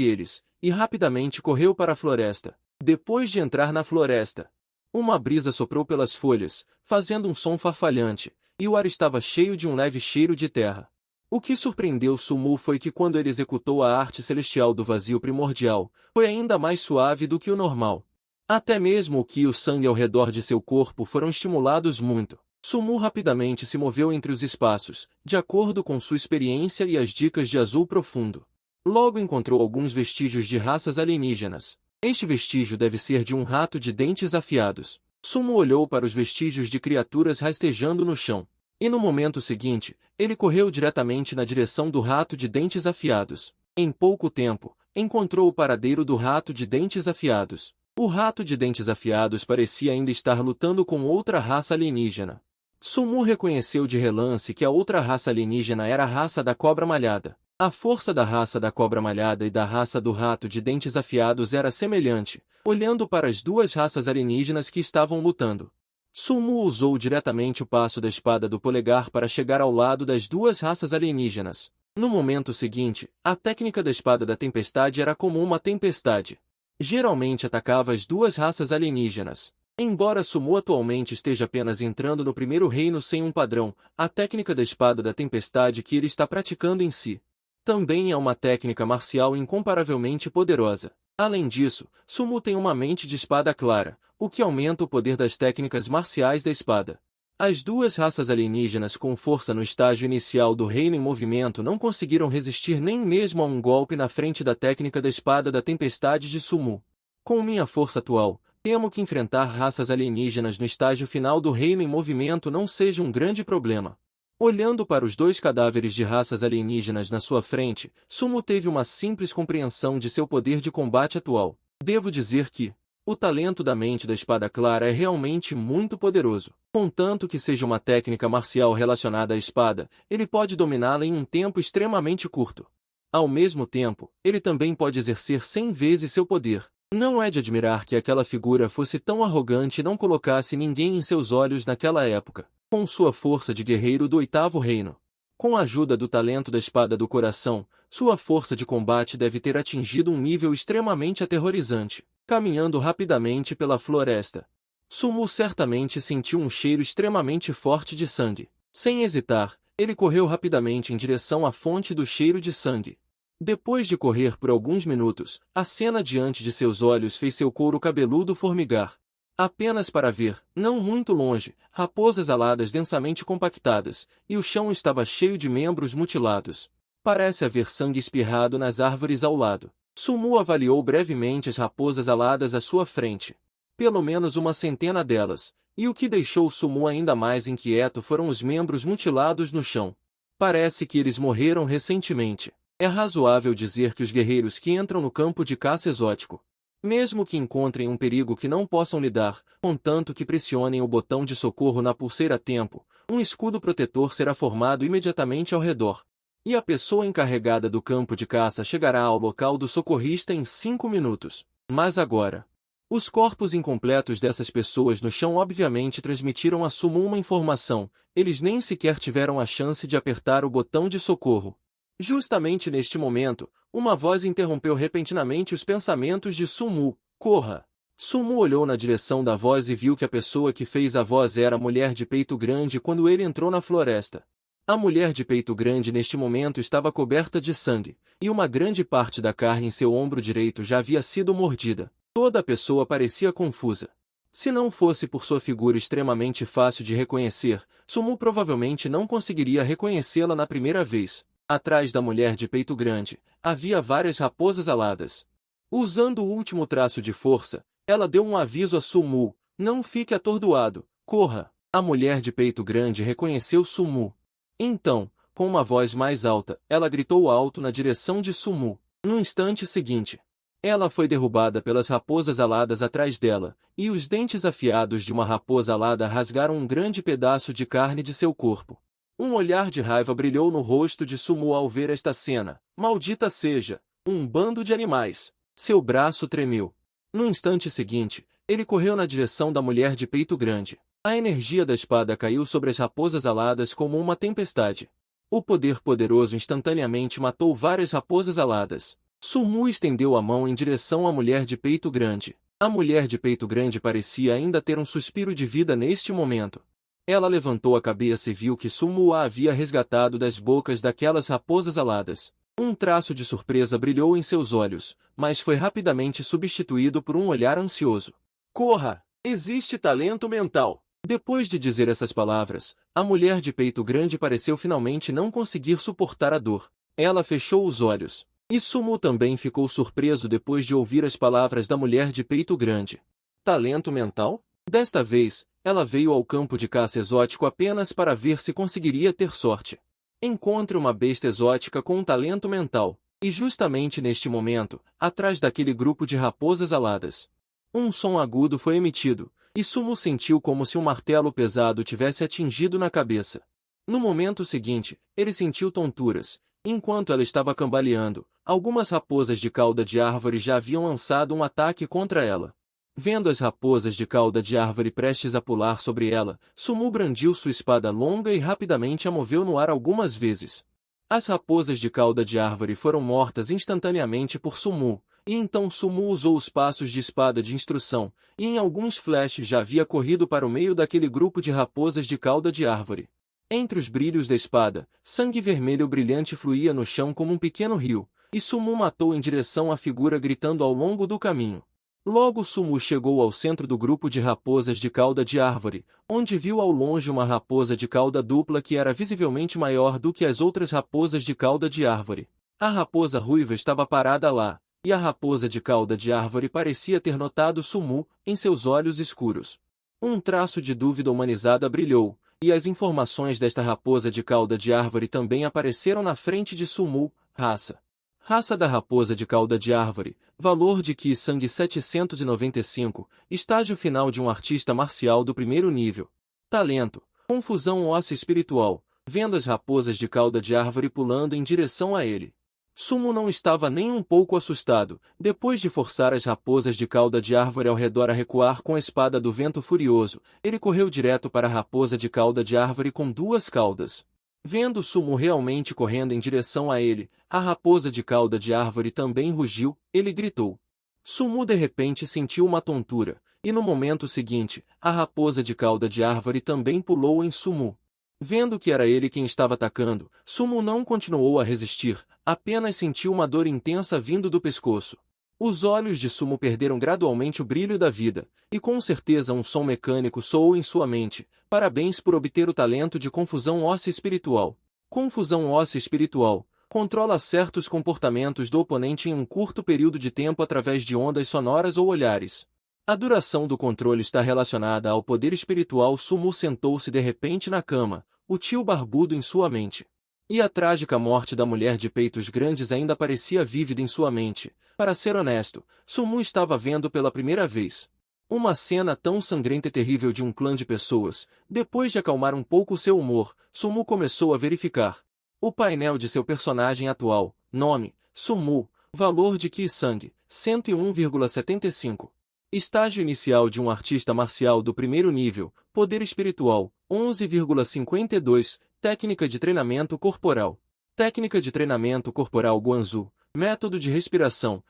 e rapidamente correu para a floresta. Depois de entrar na floresta, uma brisa soprou pelas folhas, fazendo um som farfalhante, e o ar estava cheio de um leve cheiro de terra. O que surpreendeu Sumu foi que quando ele executou a arte celestial do vazio primordial, foi ainda mais suave do que o normal. Até mesmo o ki e o sangue ao redor de seu corpo foram estimulados muito. Sumu rapidamente se moveu entre os espaços, de acordo com sua experiência e as dicas de azul profundo. Logo encontrou alguns vestígios de raças alienígenas. Este vestígio deve ser de um rato de dentes afiados. Sumu olhou para os vestígios de criaturas rastejando no chão. E no momento seguinte, ele correu diretamente na direção do rato de dentes afiados. Em pouco tempo, encontrou o paradeiro do rato de dentes afiados. O rato de dentes afiados parecia ainda estar lutando com outra raça alienígena. Sumu reconheceu de relance que a outra raça alienígena era a raça da cobra malhada. A força da raça da cobra malhada e da raça do rato de dentes afiados era semelhante, olhando para as duas raças alienígenas que estavam lutando. Sumu usou diretamente o passo da espada do polegar para chegar ao lado das duas raças alienígenas. No momento seguinte, a técnica da espada da tempestade era como uma tempestade. Geralmente atacava as duas raças alienígenas. Embora Sumu atualmente esteja apenas entrando no primeiro reino sem um padrão, a técnica da espada da tempestade que ele está praticando em si também é uma técnica marcial incomparavelmente poderosa. Além disso, Sumu tem uma mente de espada clara, o que aumenta o poder das técnicas marciais da espada. As duas raças alienígenas com força no estágio inicial do reino em movimento não conseguiram resistir nem mesmo a um golpe na frente da técnica da espada da tempestade de Sumu. Com minha força atual, temo que enfrentar raças alienígenas no estágio final do reino em movimento não seja um grande problema. Olhando para os dois cadáveres de raças alienígenas na sua frente, Sumu teve uma simples compreensão de seu poder de combate atual. Devo dizer que o talento da mente da espada clara é realmente muito poderoso. Contanto que seja uma técnica marcial relacionada à espada, ele pode dominá-la em um tempo extremamente curto. Ao mesmo tempo, ele também pode exercer 100 vezes seu poder. Não é de admirar que aquela figura fosse tão arrogante e não colocasse ninguém em seus olhos naquela época. Com sua força de guerreiro do oitavo reino, com a ajuda do talento da espada do coração, sua força de combate deve ter atingido um nível extremamente aterrorizante. Caminhando rapidamente pela floresta, Sumu certamente sentiu um cheiro extremamente forte de sangue. Sem hesitar, ele correu rapidamente em direção à fonte do cheiro de sangue. Depois de correr por alguns minutos, a cena diante de seus olhos fez seu couro cabeludo formigar. Apenas para ver, não muito longe, raposas aladas densamente compactadas, e o chão estava cheio de membros mutilados. Parece haver sangue espirrado nas árvores ao lado. Sumu avaliou brevemente as raposas aladas à sua frente. Pelo menos uma centena delas, e o que deixou Sumu ainda mais inquieto foram os membros mutilados no chão. Parece que eles morreram recentemente. É razoável dizer que os guerreiros que entram no campo de caça exótico, mesmo que encontrem um perigo que não possam lidar, contanto que pressionem o botão de socorro na pulseira a tempo, um escudo protetor será formado imediatamente ao redor. E a pessoa encarregada do campo de caça chegará ao local do socorrista em 5 minutos. Mas agora, os corpos incompletos dessas pessoas no chão obviamente transmitiram a Sumu uma informação, eles nem sequer tiveram a chance de apertar o botão de socorro. Justamente neste momento, uma voz interrompeu repentinamente os pensamentos de Sumu. Corra! Sumu olhou na direção da voz e viu que a pessoa que fez a voz era a mulher de peito grande quando ele entrou na floresta. A mulher de peito grande neste momento estava coberta de sangue, e uma grande parte da carne em seu ombro direito já havia sido mordida. Toda a pessoa parecia confusa. Se não fosse por sua figura extremamente fácil de reconhecer, Sumu provavelmente não conseguiria reconhecê-la na primeira vez. Atrás da mulher de peito grande, havia várias raposas aladas. Usando o último traço de força, ela deu um aviso a Sumu: não fique atordoado, corra. A mulher de peito grande reconheceu Sumu. Então, Com uma voz mais alta, ela gritou alto na direção de Sumu. No instante seguinte, ela foi derrubada pelas raposas aladas atrás dela, e os dentes afiados de uma raposa alada rasgaram um grande pedaço de carne de seu corpo. Um olhar de raiva brilhou no rosto de Sumu ao ver esta cena. Maldita seja! Um bando de animais! Seu braço tremeu. No instante seguinte, ele correu na direção da mulher de peito grande. A energia da espada caiu sobre as raposas aladas como uma tempestade. O poder poderoso instantaneamente matou várias raposas aladas. Sumu estendeu a mão em direção à mulher de peito grande. A mulher de peito grande parecia ainda ter um suspiro de vida neste momento. Ela levantou a cabeça e viu que Sumu a havia resgatado das bocas daquelas raposas aladas. Um traço de surpresa brilhou em seus olhos, mas foi rapidamente substituído por um olhar ansioso. Corra! Existe talento mental! Depois de dizer essas palavras, a mulher de peito grande pareceu finalmente não conseguir suportar a dor. Ela fechou os olhos. E Sumu também ficou surpreso depois de ouvir as palavras da mulher de peito grande. Talento mental? Desta vez, ela veio ao campo de caça exótico apenas para ver se conseguiria ter sorte. Encontre uma besta exótica com um talento mental. E justamente neste momento, atrás daquele grupo de raposas aladas, um som agudo foi emitido, e Sumu sentiu como se um martelo pesado tivesse atingido na cabeça. No momento seguinte, ele sentiu tonturas. Enquanto ela estava cambaleando, algumas raposas de cauda de árvore já haviam lançado um ataque contra ela. Vendo as raposas de cauda de árvore prestes a pular sobre ela, Sumu brandiu sua espada longa e rapidamente a moveu no ar algumas vezes. As raposas de cauda de árvore foram mortas instantaneamente por Sumu, e então Sumu usou os passos de espada de instrução, e em alguns flashes já havia corrido para o meio daquele grupo de raposas de cauda de árvore. Entre os brilhos da espada, sangue vermelho brilhante fluía no chão como um pequeno rio, e Sumu matou em direção à figura gritando ao longo do caminho. Logo Sumu chegou ao centro do grupo de raposas de cauda de árvore, onde viu ao longe uma raposa de cauda dupla que era visivelmente maior do que as outras raposas de cauda de árvore. A raposa ruiva estava parada lá, e a raposa de cauda de árvore parecia ter notado Sumu em seus olhos escuros. Um traço de dúvida humanizada brilhou, e as informações desta raposa de cauda de árvore também apareceram na frente de Sumu. Raça. Raça da raposa de cauda de árvore, valor de Ki Sangue 795, estágio final de um artista marcial do primeiro nível. Talento, confusão óssea espiritual, vendo as raposas de cauda de árvore pulando em direção a ele. Sumu não estava nem um pouco assustado, depois de forçar as raposas de cauda de árvore ao redor a recuar com a espada do vento furioso, ele correu direto para a raposa de cauda de árvore com duas caudas. Vendo Sumu realmente correndo em direção a ele, a raposa de cauda de árvore também rugiu, ele gritou. Sumu de repente sentiu uma tontura, e no momento seguinte, a raposa de cauda de árvore também pulou em Sumu. Vendo que era ele quem estava atacando, Sumu não continuou a resistir, apenas sentiu uma dor intensa vindo do pescoço. Os olhos de Sumu perderam gradualmente o brilho da vida, e com certeza um som mecânico soou em sua mente. Parabéns por obter o talento de confusão óssea espiritual. Confusão óssea espiritual. Controla certos comportamentos do oponente em um curto período de tempo através de ondas sonoras ou olhares. A duração do controle está relacionada ao poder espiritual. Sumu sentou-se de repente na cama, o tio barbudo em sua mente. E a trágica morte da mulher de peitos grandes ainda parecia vívida em sua mente. Para ser honesto, Sumu estava vendo pela primeira vez uma cena tão sangrenta e terrível de um clã de pessoas. Depois de acalmar um pouco seu humor, Sumu começou a verificar o painel de seu personagem atual. Nome: Sumu. Valor de Ki Sangue: 101,75. Estágio inicial de um artista marcial do primeiro nível. Poder espiritual: 11,52. Técnica de treinamento corporal. Técnica de treinamento corporal Guanzu. Método de respiração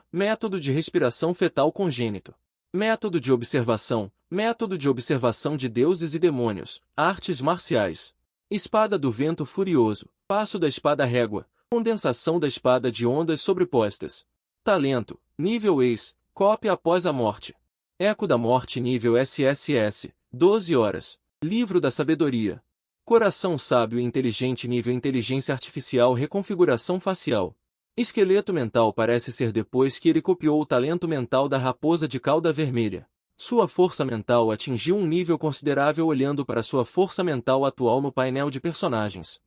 fetal congênito. Método de observação de deuses e demônios. Artes marciais. Espada do vento furioso. Passo da espada régua. Condensação da espada de ondas sobrepostas. Talento. Nível Ace. Cópia após a morte. Eco da morte nível SSS. 12 horas. Livro da sabedoria. Coração sábio e inteligente nível inteligência artificial reconfiguração facial. Esqueleto mental parece ser depois que ele copiou o talento mental da raposa de cauda vermelha. Sua força mental atingiu um nível considerável olhando para sua força mental atual no painel de personagens.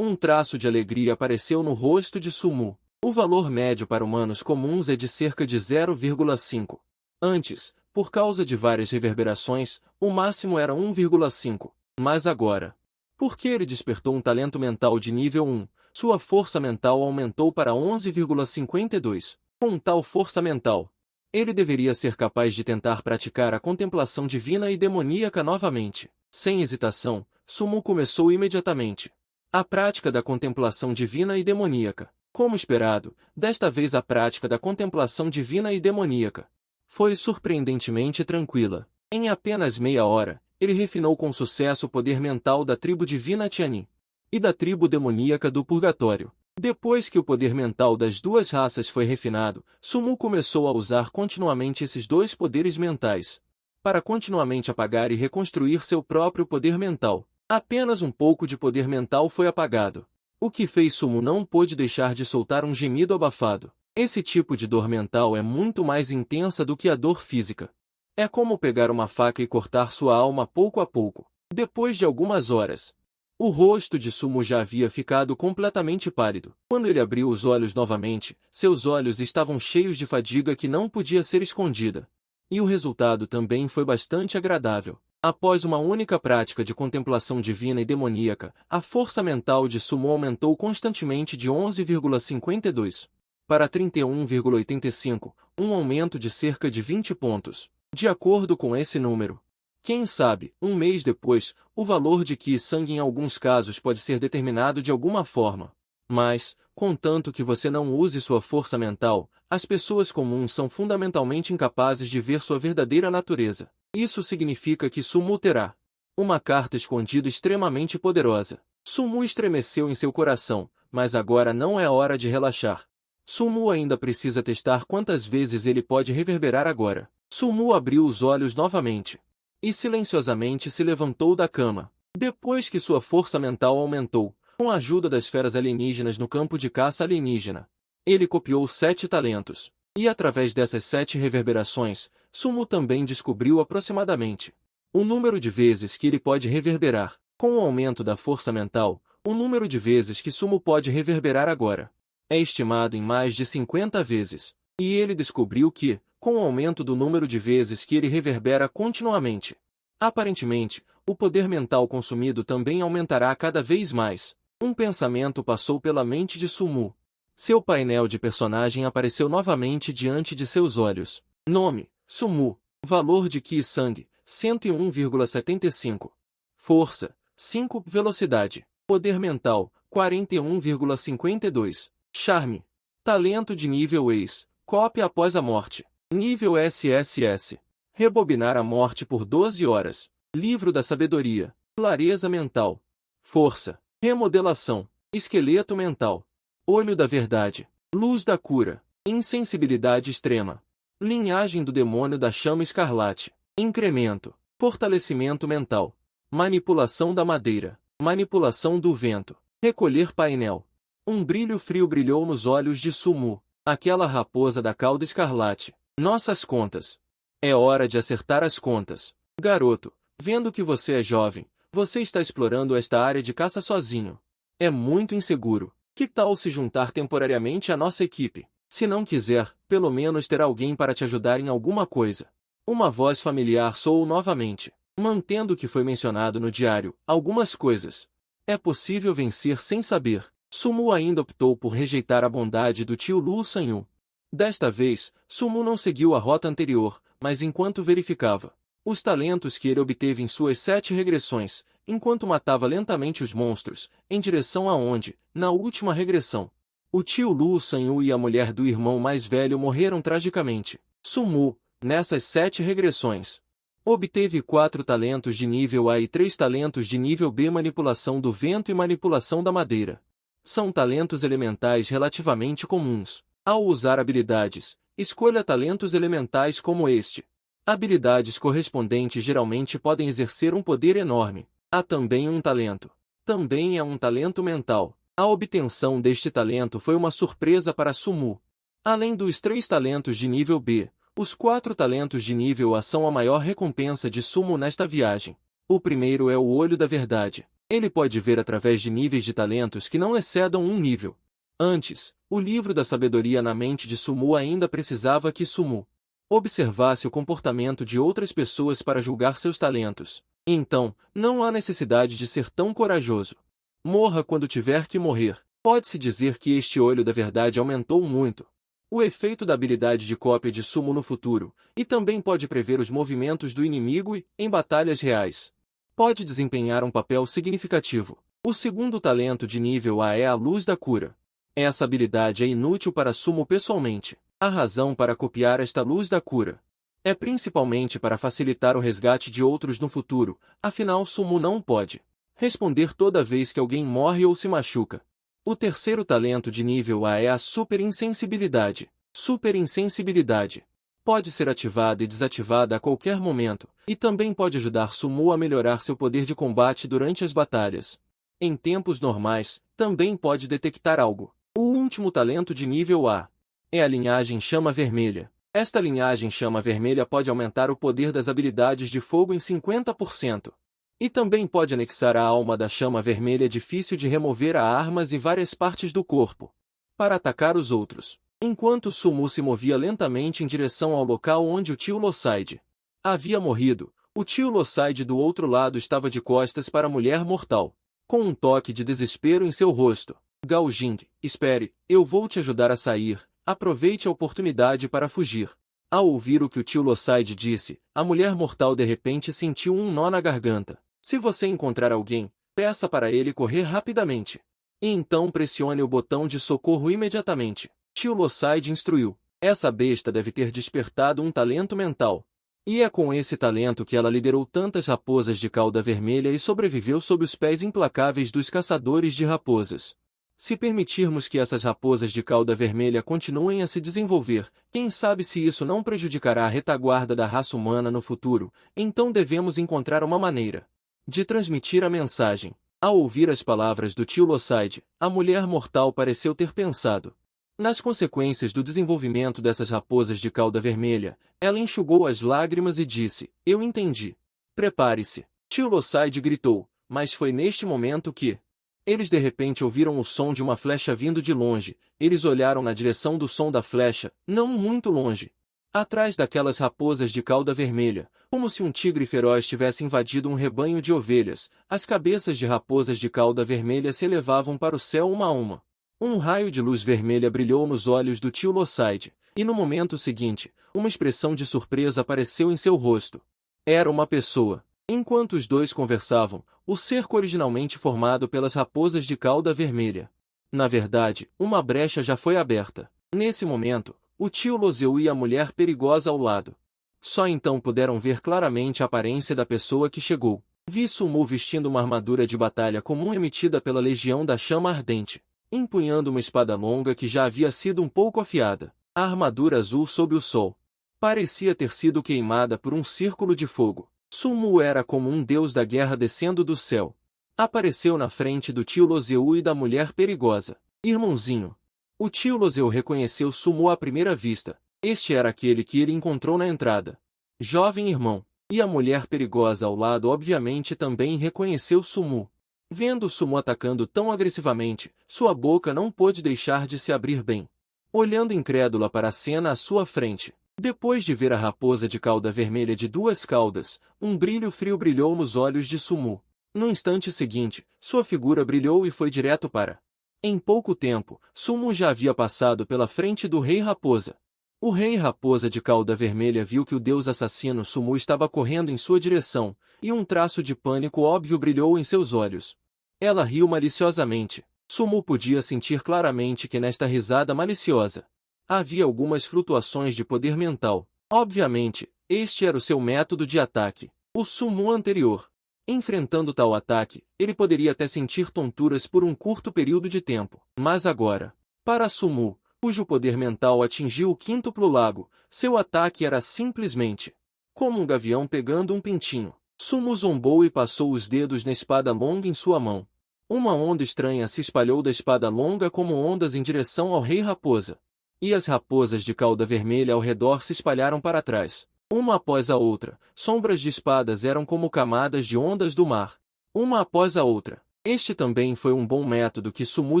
Um traço de alegria apareceu no rosto de Sumu. O valor médio para humanos comuns é de cerca de 0,5. Antes, por causa de várias reverberações, o máximo era 1,5. Mas agora, porque ele despertou um talento mental de nível 1, sua força mental aumentou para 11,52. Com tal força mental, ele deveria ser capaz de tentar praticar a contemplação divina e demoníaca novamente. Sem hesitação, Sumu começou imediatamente a prática da contemplação divina e demoníaca. Como esperado, desta vez a prática da contemplação divina e demoníaca foi surpreendentemente tranquila. Em apenas meia hora, ele refinou com sucesso o poder mental da tribo divina Tianin e da tribo demoníaca do Purgatório. Depois que o poder mental das duas raças foi refinado, Sumu começou a usar continuamente esses dois poderes mentais para continuamente apagar e reconstruir seu próprio poder mental. Apenas um pouco de poder mental foi apagado, o que fez Sumu não pôde deixar de soltar um gemido abafado. Esse tipo de dor mental é muito mais intensa do que a dor física. É como pegar uma faca e cortar sua alma pouco a pouco. Depois de algumas horas, o rosto de Sumu já havia ficado completamente pálido. Quando ele abriu os olhos novamente, seus olhos estavam cheios de fadiga que não podia ser escondida. E o resultado também foi bastante agradável. Após uma única prática de contemplação divina e demoníaca, a força mental de Sumu aumentou constantemente de 11,52 para 31,85, um aumento de cerca de 20 pontos. De acordo com esse número, quem sabe, um mês depois, o valor de Qi e sangue em alguns casos pode ser determinado de alguma forma. Mas, contanto que você não use sua força mental, as pessoas comuns são fundamentalmente incapazes de ver sua verdadeira natureza. Isso significa que Sumu terá uma carta escondida extremamente poderosa. Sumu estremeceu em seu coração, mas agora não é hora de relaxar. Sumu ainda precisa testar quantas vezes ele pode reverberar agora. Sumu abriu os olhos novamente e silenciosamente se levantou da cama. Depois que sua força mental aumentou, com a ajuda das feras alienígenas no campo de caça alienígena, ele copiou 7 talentos. E através dessas 7 reverberações, Sumu também descobriu aproximadamente o número de vezes que ele pode reverberar. Com o aumento da força mental, o número de vezes que Sumu pode reverberar agora é estimado em mais de 50 vezes. E ele descobriu que, com o aumento do número de vezes que ele reverbera continuamente, aparentemente, o poder mental consumido também aumentará cada vez mais. Um pensamento passou pela mente de Sumu. Seu painel de personagem apareceu novamente diante de seus olhos. Nome: Sumu. Valor de Qi e sangue: 101,75. Força: 5. Velocidade. Poder mental: 41,52. Charme. Talento de nível Ace. Cópia após a morte. Nível SSS. Rebobinar a morte por 12 horas. Livro da sabedoria. Clareza mental. Força. Remodelação. Esqueleto mental. Olho da verdade. Luz da cura. Insensibilidade extrema. Linhagem do demônio da chama escarlate. Incremento. Fortalecimento mental. Manipulação da madeira. Manipulação do vento. Recolher painel. Um brilho frio brilhou nos olhos de Sumu. Aquela raposa da cauda escarlate. Nossas contas. É hora de acertar as contas. Garoto, vendo que você é jovem, você está explorando esta área de caça sozinho. É muito inseguro. Que tal se juntar temporariamente à nossa equipe? Se não quiser, pelo menos ter alguém para te ajudar em alguma coisa. Uma voz familiar soou novamente, mantendo o que foi mencionado no diário, algumas coisas. É possível vencer sem saber. Sumu ainda optou por rejeitar a bondade do tio Lu Sanyu. Desta vez, Sumu não seguiu a rota anterior, mas enquanto verificava os talentos que ele obteve em suas 7 regressões, enquanto matava lentamente os monstros, em direção aonde, na última regressão, o tio Lu Sanyu e a mulher do irmão mais velho morreram tragicamente. Sumu, nessas 7 regressões, obteve 4 talentos de nível A e 3 talentos de nível B. Manipulação do vento e manipulação da madeira. São talentos elementais relativamente comuns. Ao usar habilidades, escolha talentos elementais como este. Habilidades correspondentes geralmente podem exercer um poder enorme. Há também um talento. Também é um talento mental. A obtenção deste talento foi uma surpresa para Sumu. Além dos 3 talentos de nível B, os 4 talentos de nível A são a maior recompensa de Sumu nesta viagem. O primeiro é o Olho da Verdade. Ele pode ver através de níveis de talentos que não excedam um nível. Antes, o livro da sabedoria na mente de Sumu ainda precisava que Sumu observasse o comportamento de outras pessoas para julgar seus talentos. Então, não há necessidade de ser tão corajoso. Morra quando tiver que morrer. Pode-se dizer que este olho da verdade aumentou muito o efeito da habilidade de cópia de Sumu no futuro, e também pode prever os movimentos do inimigo e, em batalhas reais, pode desempenhar um papel significativo. O segundo talento de nível A é a luz da cura. Essa habilidade é inútil para Sumu pessoalmente. A razão para copiar esta luz da cura é principalmente para facilitar o resgate de outros no futuro, afinal Sumu não pode responder toda vez que alguém morre ou se machuca. O terceiro talento de nível A é a superinsensibilidade. Superinsensibilidade pode ser ativada e desativada a qualquer momento, e também pode ajudar Sumu a melhorar seu poder de combate durante as batalhas. Em tempos normais, também pode detectar algo. O último talento de nível A é a linhagem Chama Vermelha. Esta linhagem Chama Vermelha pode aumentar o poder das habilidades de fogo em 50%. E também pode anexar a alma da Chama Vermelha difícil de remover a armas e várias partes do corpo para atacar os outros. Enquanto Sumu se movia lentamente em direção ao local onde o tio Loside havia morrido, o tio Loside do outro lado estava de costas para a mulher mortal, com um toque de desespero em seu rosto. Gao Jing, espere, eu vou te ajudar a sair. Aproveite a oportunidade para fugir. Ao ouvir o que o tio Loside disse, a mulher mortal de repente sentiu um nó na garganta. Se você encontrar alguém, peça para ele correr rapidamente. E então pressione o botão de socorro imediatamente. Tio Loside instruiu. Essa besta deve ter despertado um talento mental. E é com esse talento que ela liderou tantas raposas de cauda vermelha e sobreviveu sob os pés implacáveis dos caçadores de raposas. Se permitirmos que essas raposas de cauda vermelha continuem a se desenvolver, quem sabe se isso não prejudicará a retaguarda da raça humana no futuro, então devemos encontrar uma maneira de transmitir a mensagem. Ao ouvir as palavras do tio Loside, a mulher mortal pareceu ter pensado nas consequências do desenvolvimento dessas raposas de cauda vermelha. Ela enxugou as lágrimas e disse, eu entendi. Prepare-se. Tio Loside gritou, mas foi neste momento que eles de repente ouviram o som de uma flecha vindo de longe. Eles olharam na direção do som da flecha, não muito longe. Atrás daquelas raposas de cauda vermelha, como se um tigre feroz tivesse invadido um rebanho de ovelhas, as cabeças de raposas de cauda vermelha se elevavam para o céu uma a uma. Um raio de luz vermelha brilhou nos olhos do tio Loside, e no momento seguinte, uma expressão de surpresa apareceu em seu rosto. Era uma pessoa. Enquanto os dois conversavam, o cerco originalmente formado pelas raposas de cauda vermelha. Na verdade, uma brecha já foi aberta. Nesse momento, o tio Loseu e a mulher perigosa ao lado. Só então puderam ver claramente a aparência da pessoa que chegou. Vi Sumu vestindo uma armadura de batalha comum emitida pela Legião da Chama Ardente, empunhando uma espada longa que já havia sido um pouco afiada. A armadura azul sob o sol parecia ter sido queimada por um círculo de fogo. Sumu era como um deus da guerra descendo do céu. Apareceu na frente do tio Loseu e da mulher perigosa. Irmãozinho. O tio Loseu reconheceu Sumu à primeira vista. Este era aquele que ele encontrou na entrada. Jovem irmão. E a mulher perigosa ao lado obviamente também reconheceu Sumu. Vendo Sumu atacando tão agressivamente, sua boca não pôde deixar de se abrir bem, olhando incrédula para a cena à sua frente. Depois de ver a raposa de cauda vermelha de duas caudas, um brilho frio brilhou nos olhos de Sumu. No instante seguinte, sua figura brilhou e foi direto para. Em pouco tempo, Sumu já havia passado pela frente do Rei Raposa. O Rei Raposa de cauda vermelha viu que o deus assassino Sumu estava correndo em sua direção, e um traço de pânico óbvio brilhou em seus olhos. Ela riu maliciosamente. Sumu podia sentir claramente que nesta risada maliciosa havia algumas flutuações de poder mental. Obviamente, este era o seu método de ataque. O Sumu anterior. Enfrentando tal ataque, ele poderia até sentir tonturas por um curto período de tempo. Mas agora, para Sumu, cujo poder mental atingiu o quíntuplo lago, seu ataque era simplesmente como um gavião pegando um pintinho. Sumu zombou e passou os dedos na espada longa em sua mão. Uma onda estranha se espalhou da espada longa como ondas em direção ao Rei Raposa. E as raposas de cauda vermelha ao redor se espalharam para trás. Uma após a outra, sombras de espadas eram como camadas de ondas do mar. uma após a outra. Este também foi um bom método que Sumu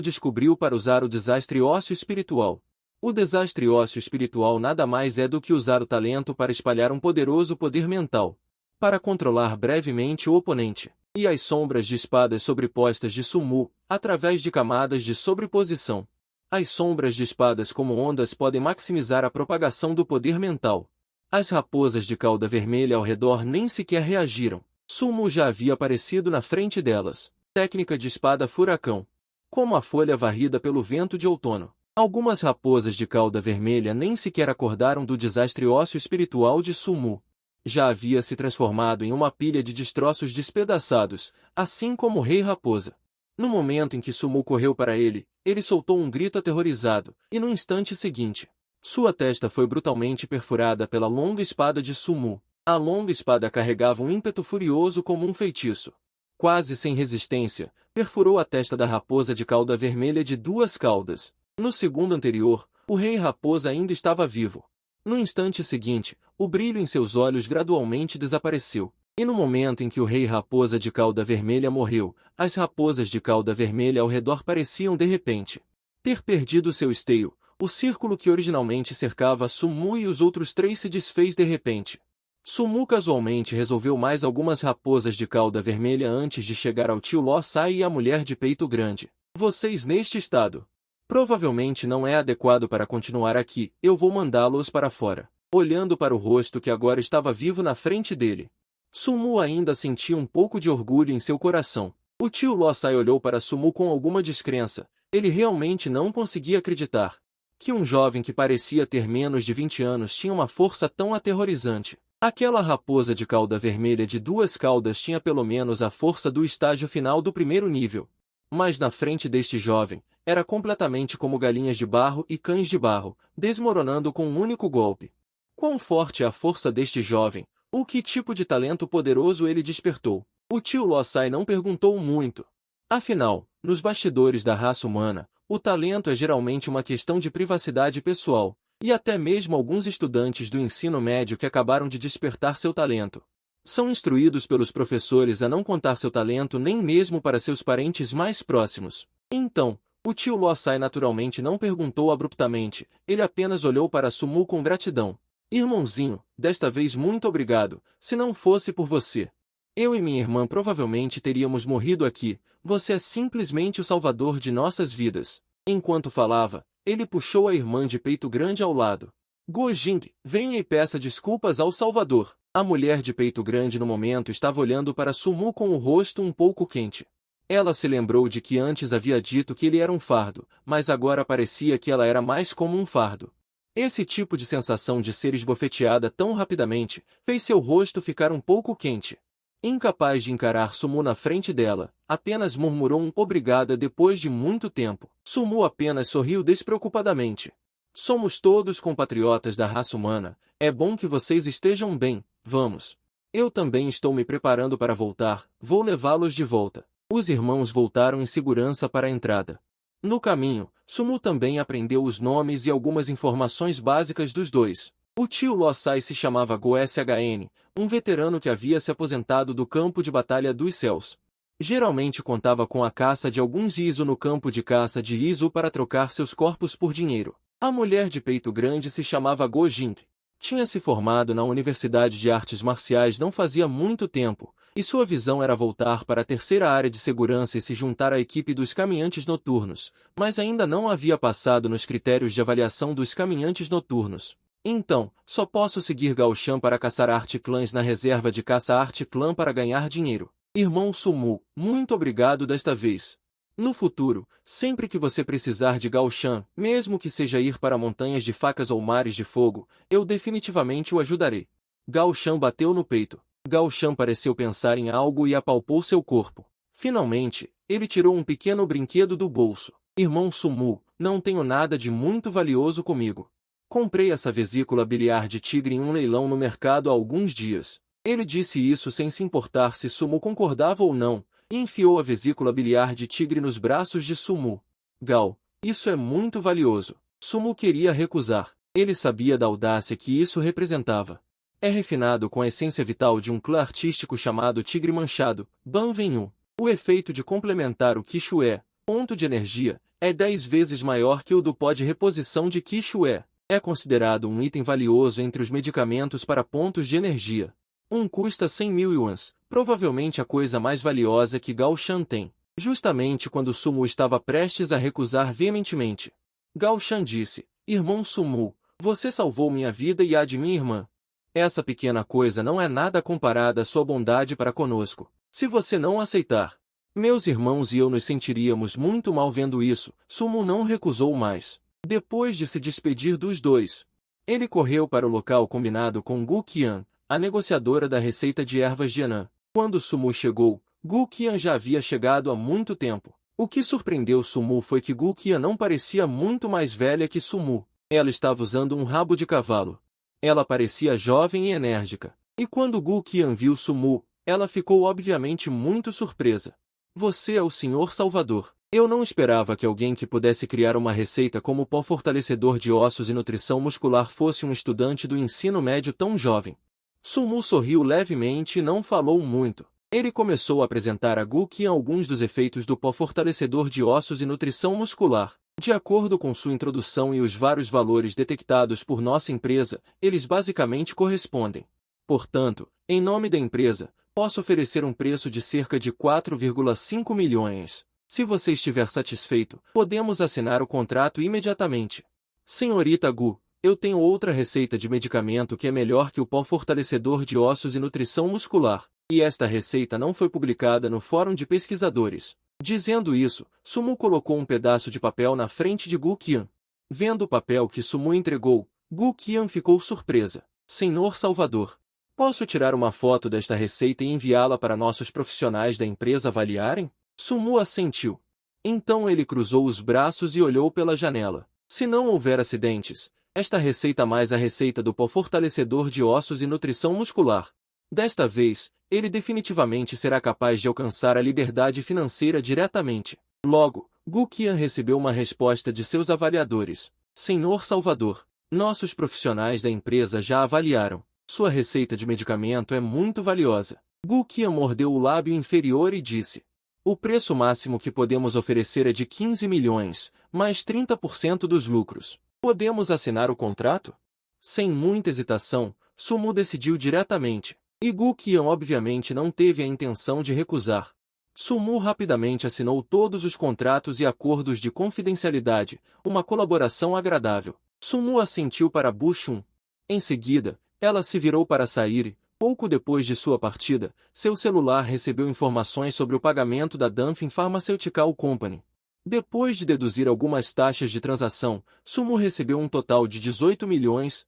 descobriu para usar o desastre ósseo espiritual. O desastre ósseo espiritual nada mais é do que usar o talento para espalhar um poderoso poder mental, para controlar brevemente o oponente. E as sombras de espadas sobrepostas de Sumu, através de camadas de sobreposição. As sombras de espadas como ondas podem maximizar a propagação do poder mental. As raposas de cauda vermelha ao redor nem sequer reagiram. Sumu já havia aparecido na frente delas. Técnica de espada furacão. Como a folha varrida pelo vento de outono. Algumas raposas de cauda vermelha nem sequer acordaram do desastre ósseo espiritual de Sumu. Já havia se transformado em uma pilha de destroços despedaçados, assim como o rei raposa. No momento em que Sumu correu para ele, ele soltou um grito aterrorizado, e no instante seguinte, sua testa foi brutalmente perfurada pela longa espada de Sumu. A longa espada carregava um ímpeto furioso como um feitiço. Quase sem resistência, perfurou a testa da raposa de cauda vermelha de duas caudas. No segundo anterior, o rei raposa ainda estava vivo. No instante seguinte, o brilho em seus olhos gradualmente desapareceu. E no momento em que o rei raposa de cauda vermelha morreu, as raposas de cauda vermelha ao redor pareciam de repente ter perdido seu esteio. O círculo que originalmente cercava Sumu e os outros três se desfez de repente. Sumu casualmente resolveu mais algumas raposas de cauda vermelha antes de chegar ao tio Lossai e à mulher de peito grande. Vocês neste estado. Provavelmente não é adequado para continuar aqui, eu vou mandá-los para fora. Olhando para o rosto que agora estava vivo na frente dele. Sumu ainda sentia um pouco de orgulho em seu coração. O tio Lossai olhou para Sumu com alguma descrença. Ele realmente não conseguia acreditar que um jovem que parecia ter menos de 20 anos tinha uma força tão aterrorizante. Aquela raposa de cauda vermelha de duas caudas tinha pelo menos a força do estágio final do primeiro nível. Mas na frente deste jovem, era completamente como galinhas de barro e cães de barro, desmoronando com um único golpe. Quão forte é a força deste jovem? O que tipo de talento poderoso ele despertou? O tio Lossai não perguntou muito. Afinal, nos bastidores da raça humana, o talento é geralmente uma questão de privacidade pessoal, e até mesmo alguns estudantes do ensino médio que acabaram de despertar seu talento são instruídos pelos professores a não contar seu talento nem mesmo para seus parentes mais próximos. Então, o tio Lossai naturalmente não perguntou abruptamente, ele apenas olhou para Sumu com gratidão. Irmãozinho, desta vez muito obrigado, se não fosse por você. Eu e minha irmã provavelmente teríamos morrido aqui, você é simplesmente o salvador de nossas vidas. Enquanto falava, ele puxou a irmã de peito grande ao lado. Gojing, venha e peça desculpas ao salvador. A mulher de peito grande no momento estava olhando para Sumu com o rosto um pouco quente. Ela se lembrou de que antes havia dito que ele era um fardo, mas agora parecia que ela era mais como um fardo. Esse tipo de sensação de ser esbofeteada tão rapidamente fez seu rosto ficar um pouco quente. Incapaz de encarar Sumu na frente dela, apenas murmurou um obrigada depois de muito tempo. Sumu apenas sorriu despreocupadamente. Somos todos compatriotas da raça humana, é bom que vocês estejam bem, vamos. Eu também estou me preparando para voltar, vou levá-los de volta. Os irmãos voltaram em segurança para a entrada. No caminho, Sumu também aprendeu os nomes e algumas informações básicas dos dois. O tio Lossai se chamava Go-Shn, um veterano que havia se aposentado do campo de batalha dos céus. Geralmente contava com a caça de alguns Izu no campo de caça de Izu para trocar seus corpos por dinheiro. A mulher de peito grande se chamava Gojing. Tinha se formado na Universidade de Artes Marciais não fazia muito tempo, e sua visão era voltar para a terceira área de segurança e se juntar à equipe dos caminhantes noturnos, mas ainda não havia passado nos critérios de avaliação dos caminhantes noturnos. Então, só posso seguir Gao Shan para caçar Arte-Clãs na reserva de caça Arte-Clã para ganhar dinheiro. Irmão Sumu, muito obrigado desta vez. No futuro, sempre que você precisar de Gao Shan, mesmo que seja ir para montanhas de facas ou mares de fogo, eu definitivamente o ajudarei. Gao Shan bateu no peito. Gao Shan pareceu pensar em algo e apalpou seu corpo. Finalmente, ele tirou um pequeno brinquedo do bolso. Irmão Sumu, não tenho nada de muito valioso comigo. Comprei essa vesícula biliar de tigre em um leilão no mercado há alguns dias. Ele disse isso sem se importar se Sumu concordava ou não, e enfiou a vesícula biliar de tigre nos braços de Sumu. Gao, isso é muito valioso. Sumu queria recusar. Ele sabia da audácia que isso representava. É refinado com a essência vital de um clã artístico chamado Tigre Manchado, Ban Venyu. O efeito de complementar o Quixué, ponto de energia, é 10 vezes maior que o do pó de reposição de Quixué. É considerado um item valioso entre os medicamentos para pontos de energia. Um custa 100.000 yuans, provavelmente a coisa mais valiosa que Gao Shan tem. Justamente quando Sumu estava prestes a recusar veementemente. Gao Shan disse, irmão Sumu, você salvou minha vida e a de minha irmã. Essa pequena coisa não é nada comparada à sua bondade para conosco. Se você não aceitar, meus irmãos e eu nos sentiríamos muito mal vendo isso. Sumu não recusou mais. Depois de se despedir dos dois, ele correu para o local combinado com Gu Qian, a negociadora da receita de ervas de Yan'an. Quando Sumu chegou, Gu Qian já havia chegado há muito tempo. O que surpreendeu Sumu foi que Gu Qian não parecia muito mais velha que Sumu. Ela estava usando um rabo de cavalo. Ela parecia jovem e enérgica. E quando Gu Qian viu Sumu, ela ficou obviamente muito surpresa. Você é o Senhor Salvador. Eu não esperava que alguém que pudesse criar uma receita como pó fortalecedor de ossos e nutrição muscular fosse um estudante do ensino médio tão jovem. Sumu sorriu levemente e não falou muito. Ele começou a apresentar a Gu Qian alguns dos efeitos do pó fortalecedor de ossos e nutrição muscular. De acordo com sua introdução e os vários valores detectados por nossa empresa, eles basicamente correspondem. Portanto, em nome da empresa, posso oferecer um preço de cerca de 4,5 milhões. Se você estiver satisfeito, podemos assinar o contrato imediatamente. Senhorita Gu, eu tenho outra receita de medicamento que é melhor que o pó fortalecedor de ossos e nutrição muscular, e esta receita não foi publicada no Fórum de Pesquisadores. Dizendo isso, Sumu colocou um pedaço de papel na frente de Gu Qian. Vendo o papel que Sumu entregou, Gu Qian ficou surpresa. Senhor Salvador, posso tirar uma foto desta receita e enviá-la para nossos profissionais da empresa avaliarem? Sumu assentiu. Então ele cruzou os braços e olhou pela janela. Se não houver acidentes, esta receita mais a receita do pó fortalecedor de ossos e nutrição muscular. Desta vez, ele definitivamente será capaz de alcançar a liberdade financeira diretamente. Logo, Gu Qian recebeu uma resposta de seus avaliadores. Senhor Salvador, nossos profissionais da empresa já avaliaram. Sua receita de medicamento é muito valiosa. Gu Qian mordeu o lábio inferior e disse. O preço máximo que podemos oferecer é de 15 milhões, mais 30% dos lucros. Podemos assinar o contrato? Sem muita hesitação, Sumu decidiu diretamente. E Gu Qian obviamente não teve a intenção de recusar. Sumu rapidamente assinou todos os contratos e acordos de confidencialidade, uma colaboração agradável. Sumu assentiu para Bu Xun. Em seguida, ela se virou para sair e, pouco depois de sua partida, seu celular recebeu informações sobre o pagamento da Danfin Pharmaceutical Company. Depois de deduzir algumas taxas de transação, Sumu recebeu um total de 18 milhões.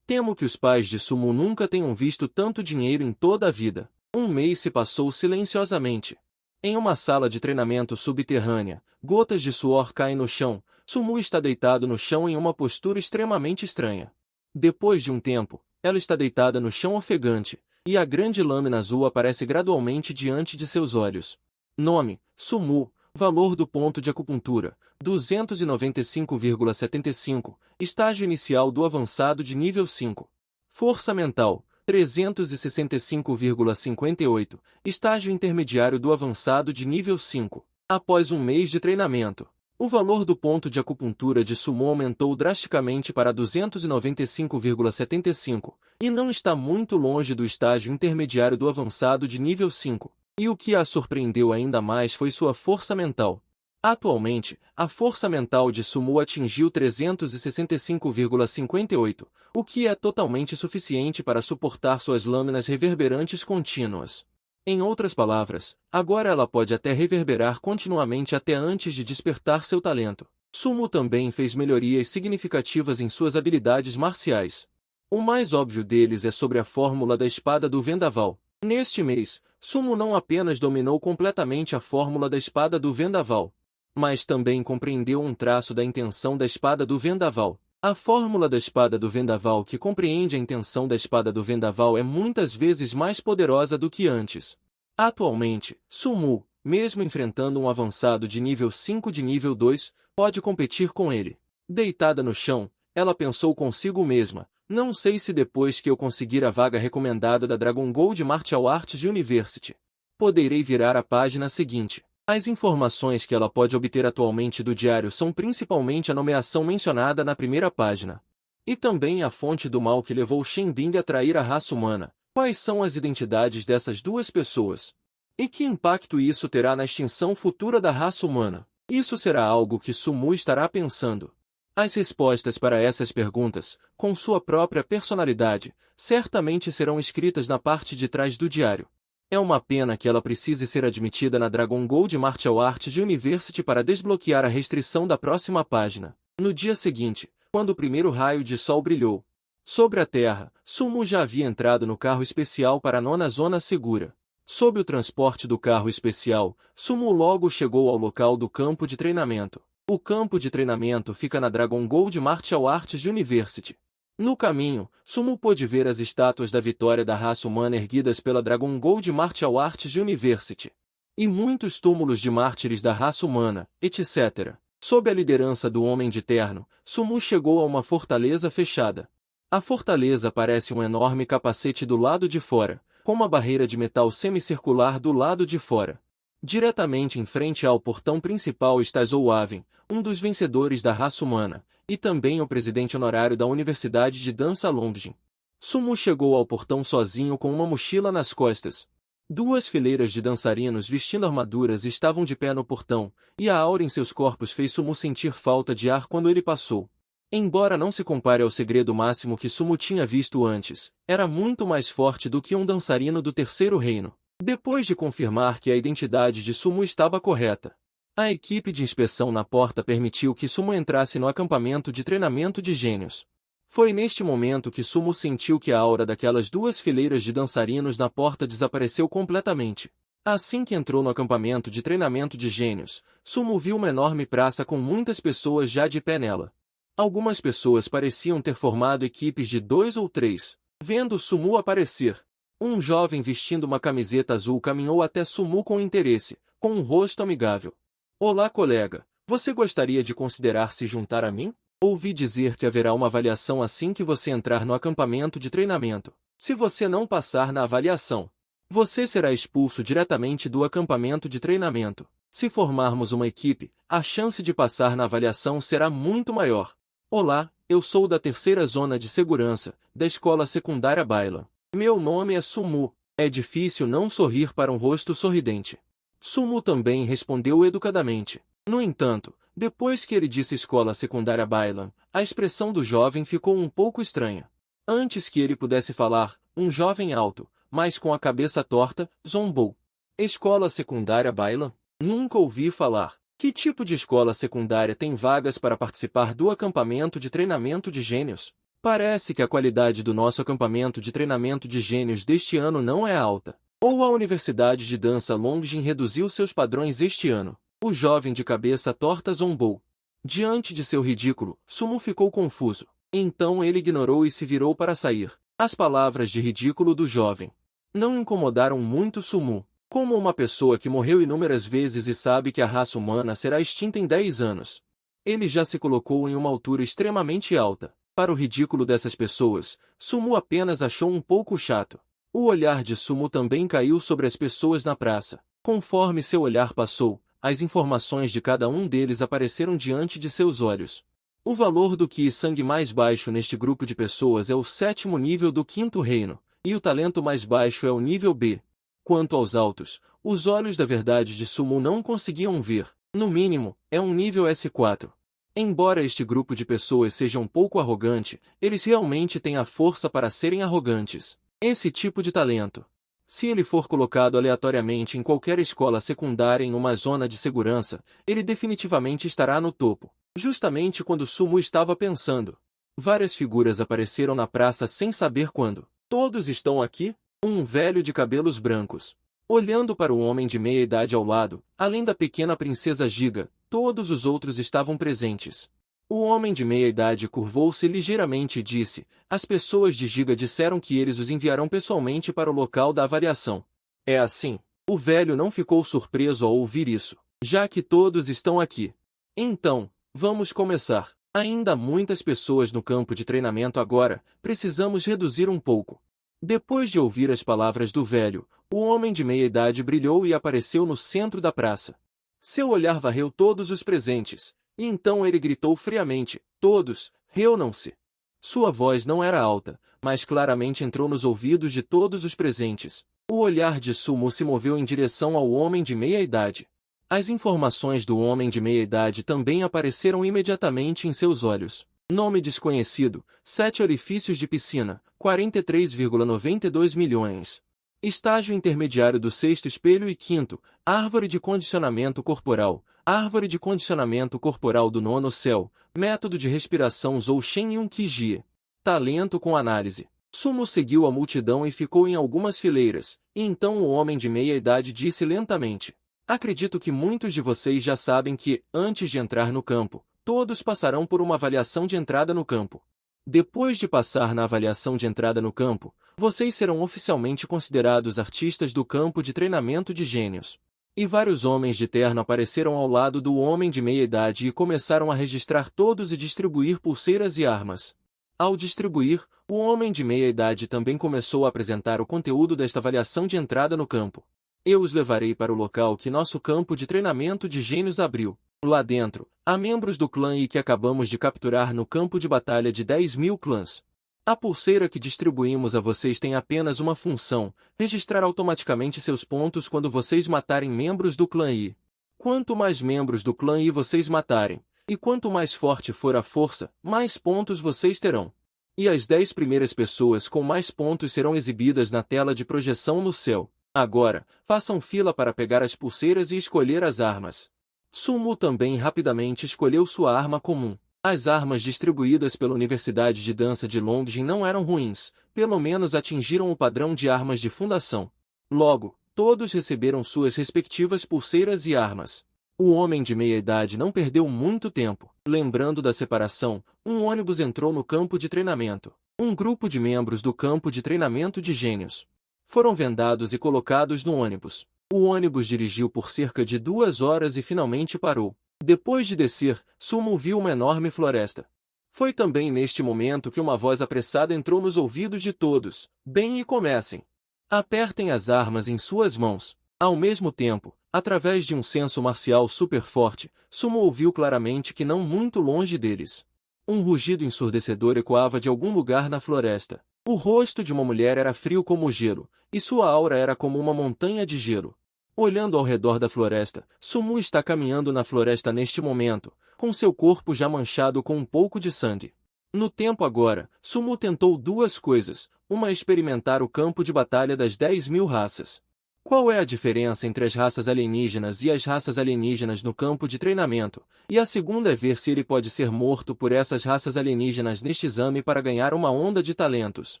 Temo que os pais de Sumu nunca tenham visto tanto dinheiro em toda a vida. Um mês se passou silenciosamente. Em uma sala de treinamento subterrânea, gotas de suor caem no chão. Sumu está deitado no chão em uma postura extremamente estranha. Depois de um tempo, ela está deitada no chão ofegante, e a grande lâmina azul aparece gradualmente diante de seus olhos. Nome, Sumu. Valor do ponto de acupuntura, 295,75. Estágio inicial do avançado de nível 5. Força mental, 365,58. Estágio intermediário do avançado de nível 5. Após um mês de treinamento, o valor do ponto de acupuntura de Sumu aumentou drasticamente para 295,75, e não está muito longe do estágio intermediário do avançado de nível 5. E o que a surpreendeu ainda mais foi sua força mental. Atualmente, a força mental de Sumu atingiu 365,58, o que é totalmente suficiente para suportar suas lâminas reverberantes contínuas. Em outras palavras, agora ela pode até reverberar continuamente até antes de despertar seu talento. Sumu também fez melhorias significativas em suas habilidades marciais. O mais óbvio deles é sobre a fórmula da espada do vendaval. Neste mês, Sumu não apenas dominou completamente a fórmula da espada do vendaval, mas também compreendeu um traço da intenção da espada do vendaval. A fórmula da espada do vendaval que compreende a intenção da espada do vendaval é muitas vezes mais poderosa do que antes. Atualmente, Sumu, mesmo enfrentando um avançado de nível 5 de nível 2, pode competir com ele. Deitada no chão, ela pensou consigo mesma, não sei se depois que eu conseguir a vaga recomendada da Dragon Gold Martial Arts University, Poderei virar a página seguinte. As informações que ela pode obter atualmente do diário são principalmente a nomeação mencionada na primeira página. E também a fonte do mal que levou Shen Bing a trair a raça humana. Quais são as identidades dessas duas pessoas? E que impacto isso terá na extinção futura da raça humana? Isso será algo que Sumu estará pensando. As respostas para essas perguntas, com sua própria personalidade, certamente serão escritas na parte de trás do diário. É uma pena que ela precise ser admitida na Dragon Gold Martial Arts University para desbloquear a restrição da próxima página. No dia seguinte, quando o primeiro raio de sol brilhou sobre a terra, Sumu já havia entrado no carro especial para a nona zona segura. Sob o transporte do carro especial, Sumu logo chegou ao local do campo de treinamento. O campo de treinamento fica na Dragon Gold Martial Arts University. No caminho, Sumu pôde ver as estátuas da vitória da raça humana erguidas pela Dragon Gold Martial Arts University. E muitos túmulos de mártires da raça humana, etc. Sob a liderança do Homem de Terno, Sumu chegou a uma fortaleza fechada. A fortaleza parece um enorme capacete do lado de fora, com uma barreira de metal semicircular do lado de fora. Diretamente em frente ao portão principal está Zouaven, um dos vencedores da raça humana, e também o presidente honorário da Universidade de Dança Longjin. Sumu chegou ao portão sozinho com uma mochila nas costas. Duas fileiras de dançarinos vestindo armaduras estavam de pé no portão, e a aura em seus corpos fez Sumu sentir falta de ar quando ele passou. Embora não se compare ao segredo máximo que Sumu tinha visto antes, era muito mais forte do que um dançarino do Terceiro Reino. Depois de confirmar que a identidade de Sumu estava correta, a equipe de inspeção na porta permitiu que Sumu entrasse no acampamento de treinamento de gênios. Foi neste momento que Sumu sentiu que a aura daquelas duas fileiras de dançarinos na porta desapareceu completamente. Assim que entrou no acampamento de treinamento de gênios, Sumu viu uma enorme praça com muitas pessoas já de pé nela. Algumas pessoas pareciam ter formado equipes de 2 ou 3. Vendo Sumu aparecer, um jovem vestindo uma camiseta azul caminhou até Sumu com interesse, com um rosto amigável. Olá, colega. Você gostaria de considerar se juntar a mim? Ouvi dizer que haverá uma avaliação assim que você entrar no acampamento de treinamento. Se você não passar na avaliação, você será expulso diretamente do acampamento de treinamento. Se formarmos uma equipe, a chance de passar na avaliação será muito maior. Olá, eu sou da terceira zona de segurança, da escola secundária Baila. Meu nome é Sumu. É difícil não sorrir para um rosto sorridente. Sumu também respondeu educadamente. No entanto, depois que ele disse escola secundária Bailan, a expressão do jovem ficou um pouco estranha. Antes que ele pudesse falar, um jovem alto, mas com a cabeça torta, zombou. Escola secundária Bailan? Nunca ouvi falar. Que tipo de escola secundária tem vagas para participar do acampamento de treinamento de gênios? Parece que a qualidade do nosso acampamento de treinamento de gênios deste ano não é alta. Ou a Universidade de Dança Longjin reduziu seus padrões este ano. O jovem de cabeça torta zombou. Diante de seu ridículo, Sumu ficou confuso. Então ele ignorou e se virou para sair. As palavras de ridículo do jovem não incomodaram muito Sumu. Como uma pessoa que morreu inúmeras vezes e sabe que a raça humana será extinta em 10 anos. Ele já se colocou em uma altura extremamente alta. Para o ridículo dessas pessoas, Sumu apenas achou um pouco chato. O olhar de Sumu também caiu sobre as pessoas na praça. Conforme seu olhar passou, as informações de cada um deles apareceram diante de seus olhos. O valor do Ki sangue mais baixo neste grupo de pessoas é o 7º nível do 5º reino, e o talento mais baixo é o nível B. Quanto aos altos, os olhos da verdade de Sumu não conseguiam ver. No mínimo, é um nível S4. Embora este grupo de pessoas seja um pouco arrogante, eles realmente têm a força para serem arrogantes. Esse tipo de talento, se ele for colocado aleatoriamente em qualquer escola secundária em uma zona de segurança, ele definitivamente estará no topo. Justamente quando Sumu estava pensando, várias figuras apareceram na praça sem saber quando. Todos estão aqui? Um velho de cabelos brancos. Olhando para o homem de meia-idade ao lado, além da pequena princesa Giga, todos os outros estavam presentes. O homem de meia-idade curvou-se ligeiramente e disse, as pessoas de Giga disseram que eles os enviarão pessoalmente para o local da avaliação. É assim. O velho não ficou surpreso ao ouvir isso, já que todos estão aqui. Então, vamos começar. Ainda há muitas pessoas no campo de treinamento agora, precisamos reduzir um pouco. Depois de ouvir as palavras do velho, o homem de meia-idade brilhou e apareceu no centro da praça. Seu olhar varreu todos os presentes, e então ele gritou friamente: todos, reúnam-se! Sua voz não era alta, mas claramente entrou nos ouvidos de todos os presentes. O olhar de Sumo se moveu em direção ao homem de meia-idade. As informações do homem de meia-idade também apareceram imediatamente em seus olhos. Nome desconhecido, 7 orifícios de piscina, 43,92 milhões. Estágio intermediário do sexto espelho e quinto, árvore de condicionamento corporal, árvore de condicionamento corporal do nono céu, método de respiração Zhou Shen Yun Qi. Talento com análise. Sumo seguiu a multidão e ficou em algumas fileiras, e então o homem de meia-idade disse lentamente: acredito que muitos de vocês já sabem que, antes de entrar no campo, todos passarão por uma avaliação de entrada no campo. Depois de passar na avaliação de entrada no campo, vocês serão oficialmente considerados artistas do campo de treinamento de gênios. E vários homens de terno apareceram ao lado do homem de meia-idade e começaram a registrar todos e distribuir pulseiras e armas. Ao distribuir, o homem de meia-idade também começou a apresentar o conteúdo desta avaliação de entrada no campo. Eu os levarei para o local que nosso campo de treinamento de gênios abriu. Lá dentro, há membros do clã I que acabamos de capturar no campo de batalha de 10.000 clãs. A pulseira que distribuímos a vocês tem apenas uma função: registrar automaticamente seus pontos quando vocês matarem membros do clã I. Quanto mais membros do clã I vocês matarem, e quanto mais forte for a força, mais pontos vocês terão. E as 10 primeiras pessoas com mais pontos serão exibidas na tela de projeção no céu. Agora, façam fila para pegar as pulseiras e escolher as armas. Sumo também rapidamente escolheu sua arma comum. As armas distribuídas pela Universidade de Dança de Longjing não eram ruins, pelo menos atingiram o padrão de armas de fundação. Logo, todos receberam suas respectivas pulseiras e armas. O homem de meia-idade não perdeu muito tempo. Lembrando da separação, um ônibus entrou no campo de treinamento. Um grupo de membros do campo de treinamento de gênios foram vendados e colocados no ônibus. O ônibus dirigiu por cerca de 2 horas e finalmente parou. Depois de descer, Sumo viu uma enorme floresta. Foi também neste momento que uma voz apressada entrou nos ouvidos de todos. Bem, e comecem. Apertem as armas em suas mãos. Ao mesmo tempo, através de um senso marcial super forte, Sumo ouviu claramente que não muito longe deles. Um rugido ensurdecedor ecoava de algum lugar na floresta. O rosto de uma mulher era frio como gelo, e sua aura era como uma montanha de gelo. Olhando ao redor da floresta, Sumu está caminhando na floresta neste momento, com seu corpo já manchado com um pouco de sangue. No tempo agora, Sumu tentou 2 coisas: uma é experimentar o campo de batalha das 10.000 raças. Qual é a diferença entre as raças alienígenas e as raças alienígenas no campo de treinamento? E a segunda é ver se ele pode ser morto por essas raças alienígenas neste exame para ganhar uma onda de talentos.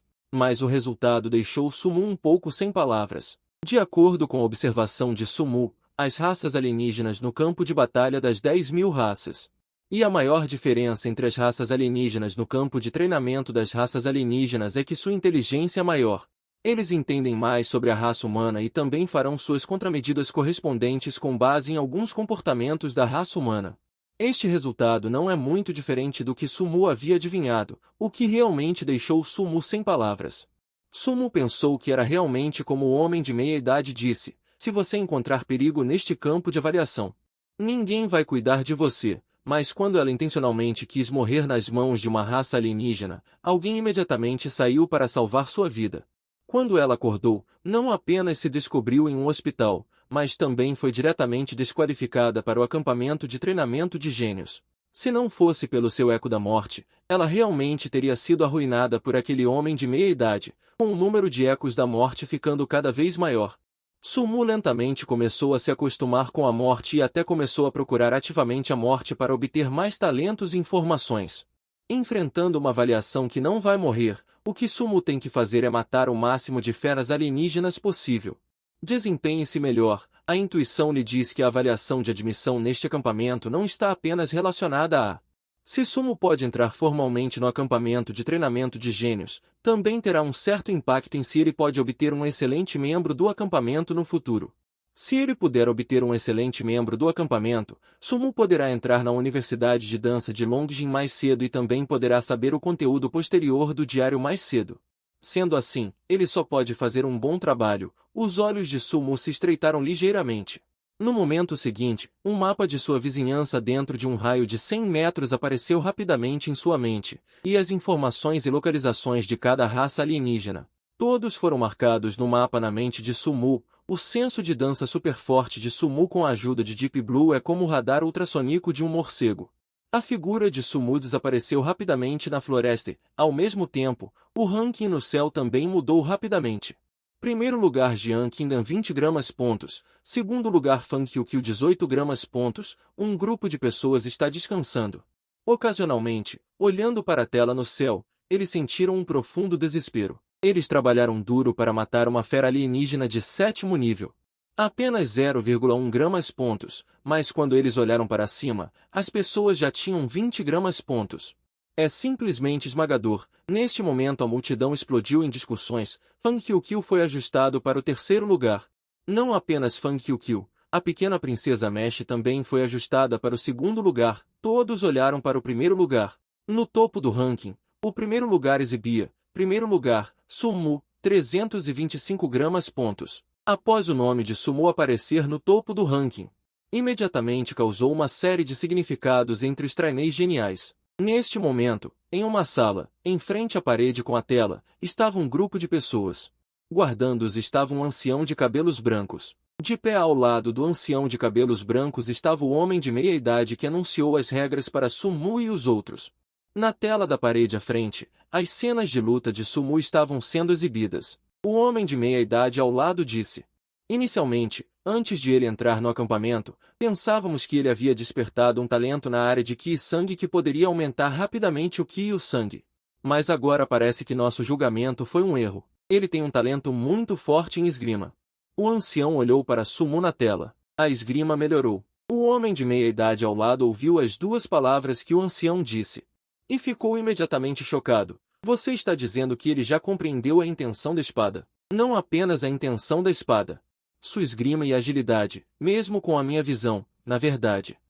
Mas o resultado deixou Sumu um pouco sem palavras. De acordo com a observação de Sumu, as raças alienígenas no campo de batalha das 10.000 raças. E a maior diferença entre as raças alienígenas no campo de treinamento das raças alienígenas é que sua inteligência é maior. Eles entendem mais sobre a raça humana e também farão suas contramedidas correspondentes com base em alguns comportamentos da raça humana. Este resultado não é muito diferente do que Sumu havia adivinhado, o que realmente deixou Sumu sem palavras. Sumu pensou que era realmente como o homem de meia-idade disse: se você encontrar perigo neste campo de avaliação, ninguém vai cuidar de você. Mas quando ela intencionalmente quis morrer nas mãos de uma raça alienígena, alguém imediatamente saiu para salvar sua vida. Quando ela acordou, não apenas se descobriu em um hospital, mas também foi diretamente desqualificada para o acampamento de treinamento de gênios. Se não fosse pelo seu eco da morte, ela realmente teria sido arruinada por aquele homem de meia-idade, com o número de ecos da morte ficando cada vez maior. Sumu lentamente começou a se acostumar com a morte e até começou a procurar ativamente a morte para obter mais talentos e informações. Enfrentando uma avaliação que não vai morrer, o que Sumu tem que fazer é matar o máximo de feras alienígenas possível. Desempenhe-se melhor. A intuição lhe diz que a avaliação de admissão neste acampamento não está apenas relacionada a se Sumu pode entrar formalmente no acampamento de treinamento de gênios, também terá um certo impacto em se ele pode obter um excelente membro do acampamento no futuro. Se ele puder obter um excelente membro do acampamento, Sumu poderá entrar na Universidade de Dança de Longjing mais cedo e também poderá saber o conteúdo posterior do diário mais cedo. Sendo assim, ele só pode fazer um bom trabalho. Os olhos de Sumu se estreitaram ligeiramente. No momento seguinte, um mapa de sua vizinhança dentro de um raio de 100 metros apareceu rapidamente em sua mente, e as informações e localizações de cada raça alienígena. Todos foram marcados no mapa na mente de Sumu. O senso de dança super forte de Sumu com a ajuda de Deep Blue é como o radar ultrassônico de um morcego. A figura de Sumu desapareceu rapidamente na floresta. Ao mesmo tempo, o ranking no céu também mudou rapidamente. Primeiro lugar Jian Kingdom 20 gramas pontos. Segundo lugar Fan Qiu 18 gramas pontos. Um grupo de pessoas está descansando. Ocasionalmente, olhando para a tela no céu, eles sentiram um profundo desespero. Eles trabalharam duro para matar uma fera alienígena de 7º nível. Apenas 0,1 gramas pontos, mas quando eles olharam para cima, as pessoas já tinham 20 gramas pontos. É simplesmente esmagador. Neste momento a multidão explodiu em discussões. Fan Qiu foi ajustado para o 3º lugar. Não apenas Fan Qiu, a pequena princesa Mesh também foi ajustada para o 2º lugar. Todos olharam para o 1º lugar. No topo do ranking, o 1º lugar exibia, 1º lugar, Sumu, 325 gramas pontos. Após o nome de Sumu aparecer no topo do ranking, imediatamente causou uma série de significados entre os trainees geniais. Neste momento, em uma sala, em frente à parede com a tela, estava um grupo de pessoas. Guardando-os estava um ancião de cabelos brancos. De pé ao lado do ancião de cabelos brancos estava o homem de meia-idade que anunciou as regras para Sumu e os outros. Na tela da parede à frente, as cenas de luta de Sumu estavam sendo exibidas. O homem de meia-idade ao lado disse: inicialmente, antes de ele entrar no acampamento, pensávamos que ele havia despertado um talento na área de Ki e Sangue que poderia aumentar rapidamente o Ki e o Sangue. Mas agora parece que nosso julgamento foi um erro. Ele tem um talento muito forte em esgrima. O ancião olhou para Sumu na tela. A esgrima melhorou. O homem de meia-idade ao lado ouviu as duas palavras que o ancião disse e ficou imediatamente chocado. Você está dizendo que ele já compreendeu a intenção da espada. Não apenas a intenção da espada. Sua esgrima e agilidade, mesmo com a minha visão, na verdade,